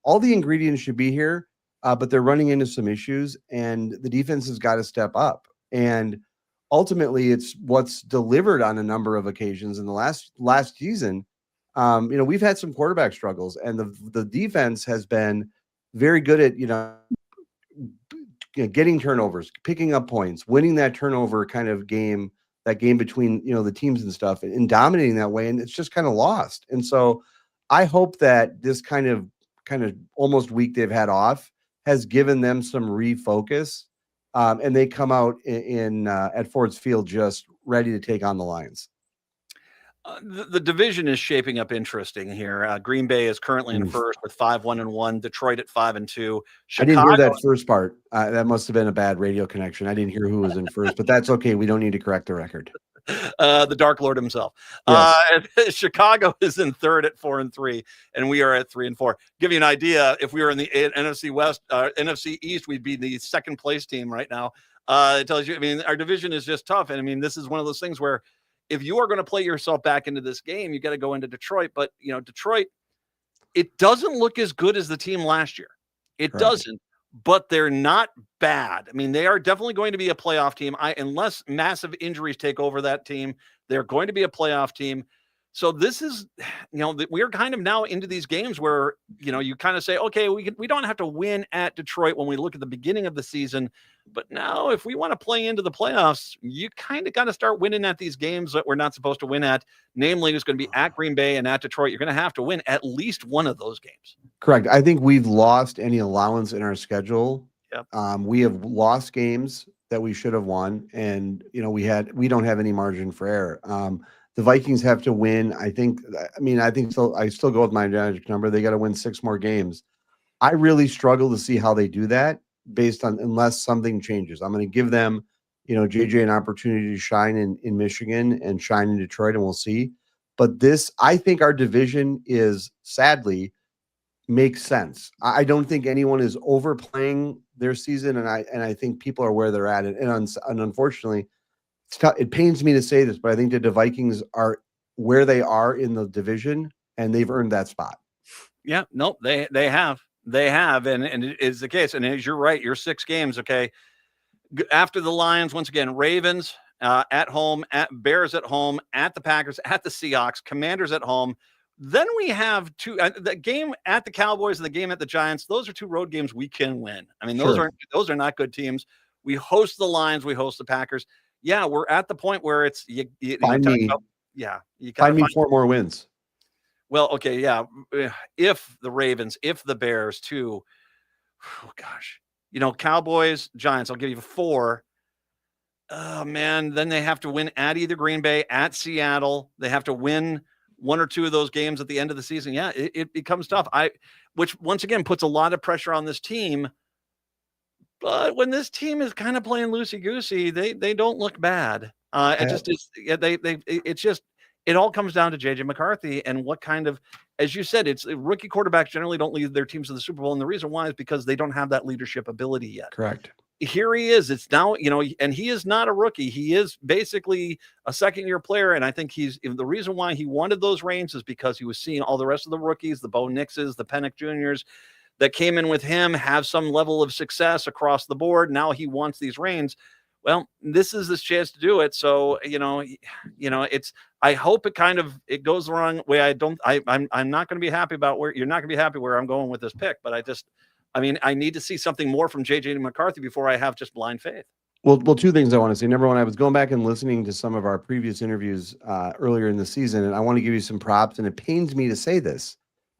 all the ingredients should be here. But they're running into some issues, and the defense has got to step up. And ultimately, it's what's delivered on a number of occasions in the last season. We've had some quarterback struggles, and the defense has been very good at getting turnovers, picking up points, winning that turnover kind of game, that game between, the teams and stuff, and dominating that way. And it's just kind of lost. And so I hope that this kind of almost week they've had off has given them some refocus. And they come out at Ford's Field just ready to take on the Lions. The division is shaping up interesting here. Green Bay is currently in first with 5-1-1. Detroit at 5-2. I didn't hear that first part. That must have been a bad radio connection. I didn't hear who was in first, but that's okay. We don't need to correct the record. The Dark Lord himself. Yes. Chicago is in third at 4-3, and we are at 3-4. Give you an idea, if we were in the NFC West, NFC East, we'd be the second place team right now. It tells you, our division is just tough. And this is one of those things where if you are going to play yourself back into this game, you got to go into Detroit. But, Detroit, it doesn't look as good as the team last year. It doesn't, but they're not bad. They are definitely going to be a playoff team. Unless massive injuries take over that team, they're going to be a playoff team. So this is, we're kind of now into these games where, you kind of say, okay, we don't have to win at Detroit when we look at the beginning of the season. But now if we want to play into the playoffs, you kind of got to start winning at these games that we're not supposed to win at. Namely, it's going to be at Green Bay and at Detroit. You're going to have to win at least one of those games. Correct. I think we've lost any allowance in our schedule. Yep. We have lost games that we should have won. And, we don't have any margin for error. The Vikings have to win. I still go with my magic number. They got to win 6 more games. I really struggle to see how they do that unless something changes. I'm going to give them, JJ an opportunity to shine in Michigan and shine in Detroit, and we'll see. But I think our division is sadly makes sense. I don't think anyone is overplaying their season, and I think people are where they're at. And unfortunately, it pains me to say this, but I think that the Vikings are where they are in the division, and they've earned that spot. Yeah, nope, they have, and it is the case. And as you're right, you're 6 games. Okay, after the Lions, once again, Ravens at home, at Bears at home, at the Packers, at the Seahawks, Commanders at home. Then we have the game at the Cowboys and the game at the Giants. Those are 2 road games we can win. Those are not good teams. We host the Lions, we host the Packers. Yeah, we're at the point where it's you find me 4 more wins. Well, okay, yeah. If the Ravens, if the Bears too, oh gosh, Cowboys, Giants, I'll give you 4. Oh man, then they have to win at either Green Bay, at Seattle. They have to win 1 or 2 of those games at the end of the season. Yeah, it becomes tough. Which once again puts a lot of pressure on this team. But when this team is kind of playing loosey-goosey, they don't look bad. It all comes down to JJ McCarthy and what kind of, as you said, it's rookie quarterbacks generally don't lead their teams to the Super Bowl. And the reason why is because they don't have that leadership ability yet. Correct. Here he is. It's now, and he is not a rookie. He is basically a second-year player. And I think the reason why he wanted those reins is because he was seeing all the rest of the rookies, the Bo Nixes, the Pennick Juniors, that came in with him, have some level of success across the board. Now he wants these reins. Well, this is his chance to do it. So, I hope it goes the wrong way. I'm not going to be happy about you're not going to be happy where I'm going with this pick, but I need to see something more from JJ McCarthy before I have just blind faith. Well, 2 things I want to say. Number one, I was going back and listening to some of our previous interviews earlier in the season, and I want to give you some props, and it pains me to say this.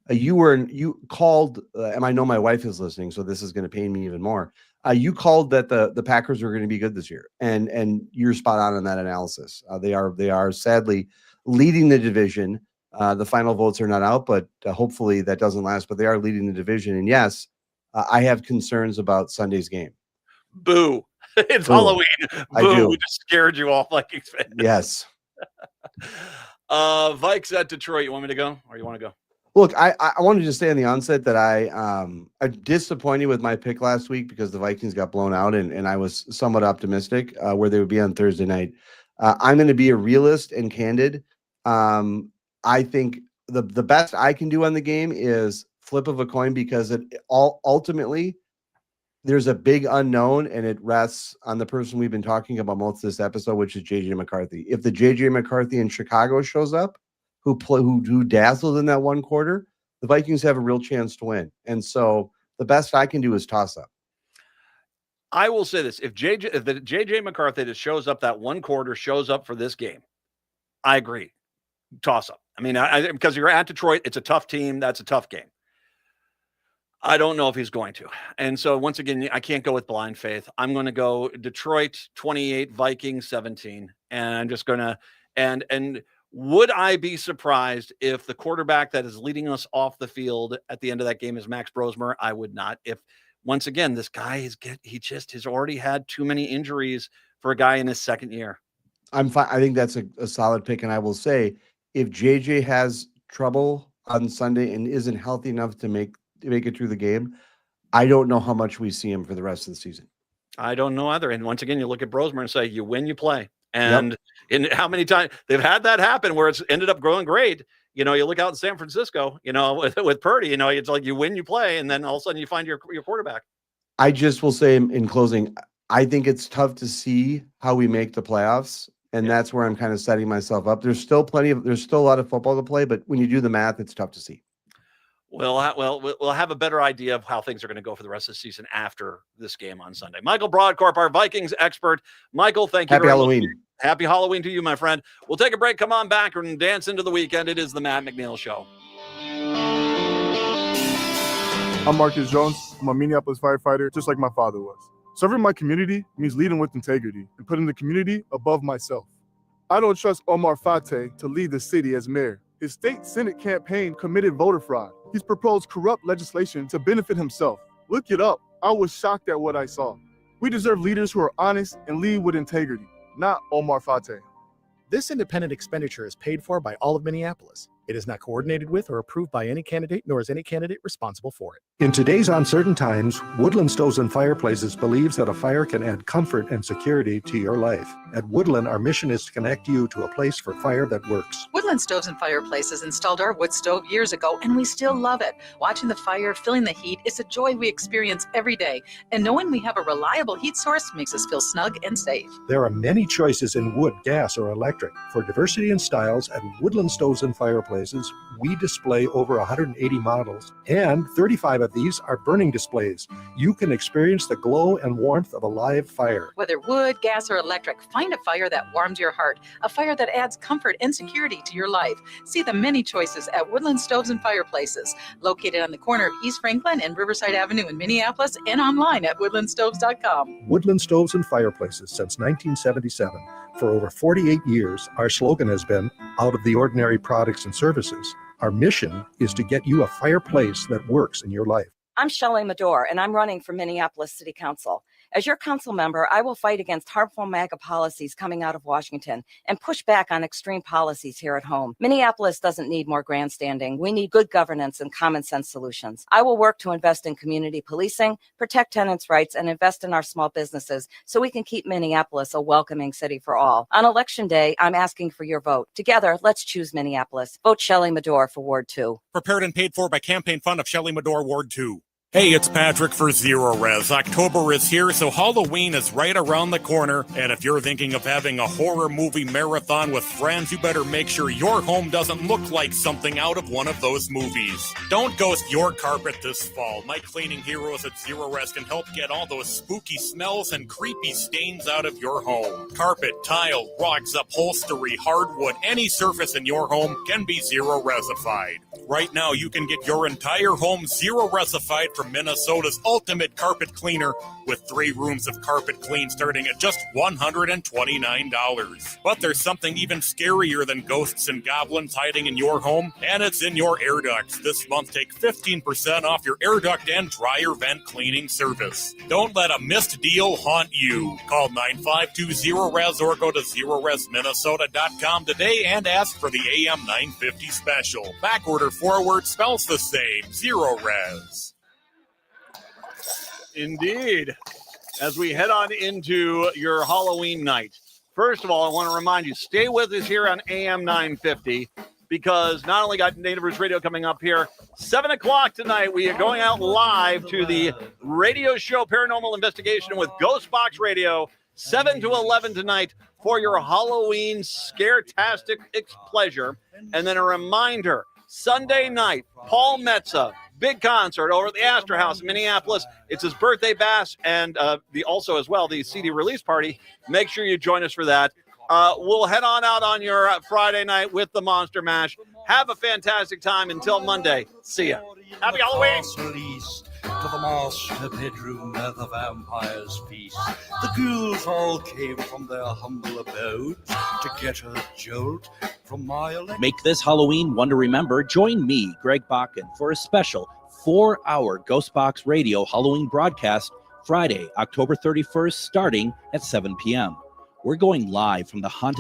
You called, and I know my wife is listening, so this is going to pain me even more. You called that the Packers were going to be good this year, and you're spot on that analysis. They are sadly leading the division. The final votes are not out, but hopefully that doesn't last. But they are leading the division, and yes, I have concerns about Sunday's game. Boo! It's Boo. Halloween. I Boo! do. We just scared you all, Vikings fans. Yes. Vikes at Detroit. You want me to go, or you want to go? Look, I wanted to say on the onset that I'm disappointed with my pick last week because the Vikings got blown out, and I was somewhat optimistic where they would be on Thursday night. I'm going to be a realist and candid. I think the best I can do on the game is flip of a coin because ultimately there's a big unknown, and it rests on the person we've been talking about most of this episode, which is JJ McCarthy. If the JJ McCarthy in Chicago shows up, who dazzled in that 1 quarter, the Vikings have a real chance to win. And so the best I can do is toss up. I will say this: if the JJ McCarthy that shows up that one quarter shows up for this game, I agree. Toss up. I mean, because you're at Detroit, it's a tough team. That's a tough game. I don't know if he's going to. And so once again, I can't go with blind faith. I'm going to go Detroit 28, Vikings 17. And I'm just going to, and would I be surprised if the quarterback that is leading us off the field at the end of that game is Max Brosmer? I would not. If once again, this guy has already had too many injuries for a guy in his second year. I'm fine. I think that's a solid pick. And I will say, if JJ has trouble on Sunday and isn't healthy enough to make it through the game, I don't know how much we see him for the rest of the season. I don't know either. And once again, you look at Brosmer and say, you win, you play. And in how many times they've had that happen where it's ended up growing great. You know, you look out in San Francisco, you know, with Purdy, you know, it's like you win, you play, and then all of a sudden you find your quarterback. I just will say in closing, I think it's tough to see how we make the playoffs. And that's where I'm kind of setting myself up. There's still a lot of football to play, but when you do the math, it's tough to see. We'll have a better idea of how things are going to go for the rest of the season after this game on Sunday. Michael Broadcorp, our Vikings expert. Michael, thank you. Happy Halloween. Happy Halloween to you, my friend. We'll take a break. Come on back and dance into the weekend. It is the Matt McNeil Show. I'm Marcus Jones. I'm a Minneapolis firefighter, just like my father was. Serving my community means leading with integrity and putting the community above myself. I don't trust Omar Fateh to lead the city as mayor. His state Senate campaign committed voter fraud. He's proposed corrupt legislation to benefit himself. Look it up. I was shocked at what I saw. We deserve leaders who are honest and lead with integrity, not Omar Fateh. This independent expenditure is paid for by all of Minneapolis. It is not coordinated with or approved by any candidate, nor is any candidate responsible for it. In today's uncertain times, Woodland Stoves and Fireplaces believes that a fire can add comfort and security to your life. At Woodland, our mission is to connect you to a place for fire that works. Woodland Stoves and Fireplaces installed our wood stove years ago, and we still love it. Watching the fire, feeling the heat, is a joy we experience every day. And knowing we have a reliable heat source makes us feel snug and safe. There are many choices in wood, gas, or electric. For diversity and styles, at Woodland Stoves and Fireplaces, we display over 180 models, and 35 of these are burning displays. You can experience the glow and warmth of a live fire. Whether wood, gas, or electric, find a fire that warms your heart, a fire that adds comfort and security to your life. See the many choices at Woodland Stoves and Fireplaces, located on the corner of East Franklin and Riverside Avenue in Minneapolis, and online at woodlandstoves.com. Woodland Stoves and Fireplaces since 1977. For over 48 years, our slogan has been, out of the ordinary products and services. Our mission is to get you a fireplace that works in your life. I'm Shelley Medore, and I'm running for Minneapolis City Council. As your council member, I will fight against harmful MAGA policies coming out of Washington and push back on extreme policies here at home. Minneapolis doesn't need more grandstanding. We need good governance and common sense solutions. I will work to invest in community policing, protect tenants' rights, and invest in our small businesses so we can keep Minneapolis a welcoming city for all. On Election Day, I'm asking for your vote. Together, let's choose Minneapolis. Vote Shelley Medore for Ward 2. Prepared and paid for by Campaign Fund of Shelley Medore, Ward 2. Hey, it's Patrick for Zero Res. October is here, so Halloween is right around the corner. And if you're thinking of having a horror movie marathon with friends, you better make sure your home doesn't look like something out of one of those movies. Don't ghost your carpet this fall. My cleaning heroes at Zero Res can help get all those spooky smells and creepy stains out of your home. Carpet, tile, rugs, upholstery, hardwood, any surface in your home can be Zero Resified. Right now, you can get your entire home Zero Resified from Minnesota's ultimate carpet cleaner, with 3 rooms of carpet clean starting at just $129. But there's something even scarier than ghosts and goblins hiding in your home, and it's in your air ducts. This month, take 15% off your air duct and dryer vent cleaning service. Don't let a missed deal haunt you. Call 9520-RES or go to ZeroResMinnesota.com today and ask for the AM 950 special. Backward or forward spells the same. Zero Res. Indeed. As we head on into your Halloween night, first of all, I want to remind you, stay with us here on AM 950, because not only got Neighbors Radio coming up here, 7 o'clock tonight, we are going out live to the radio show Paranormal Investigation with Ghost Box Radio, 7 to 11 tonight for your Halloween scare-tastic pleasure. And then a reminder, Sunday night, Paul Metza, big concert over at the Astor House in Minneapolis. It's his birthday bash and also as well the CD release party. Make sure you join us for that. We'll head on out on your Friday night with the Monster Mash. Have a fantastic time until Monday. See ya. Happy Halloween. To the master bedroom where the vampires feast. The ghouls all came from their humble abodes to get a jolt from my elect. Make this Halloween one to remember. Join me, Greg Bakken, for a special 4-hour Ghostbox Radio Halloween broadcast Friday, October 31st, starting at 7 p.m. We're going live from the haunted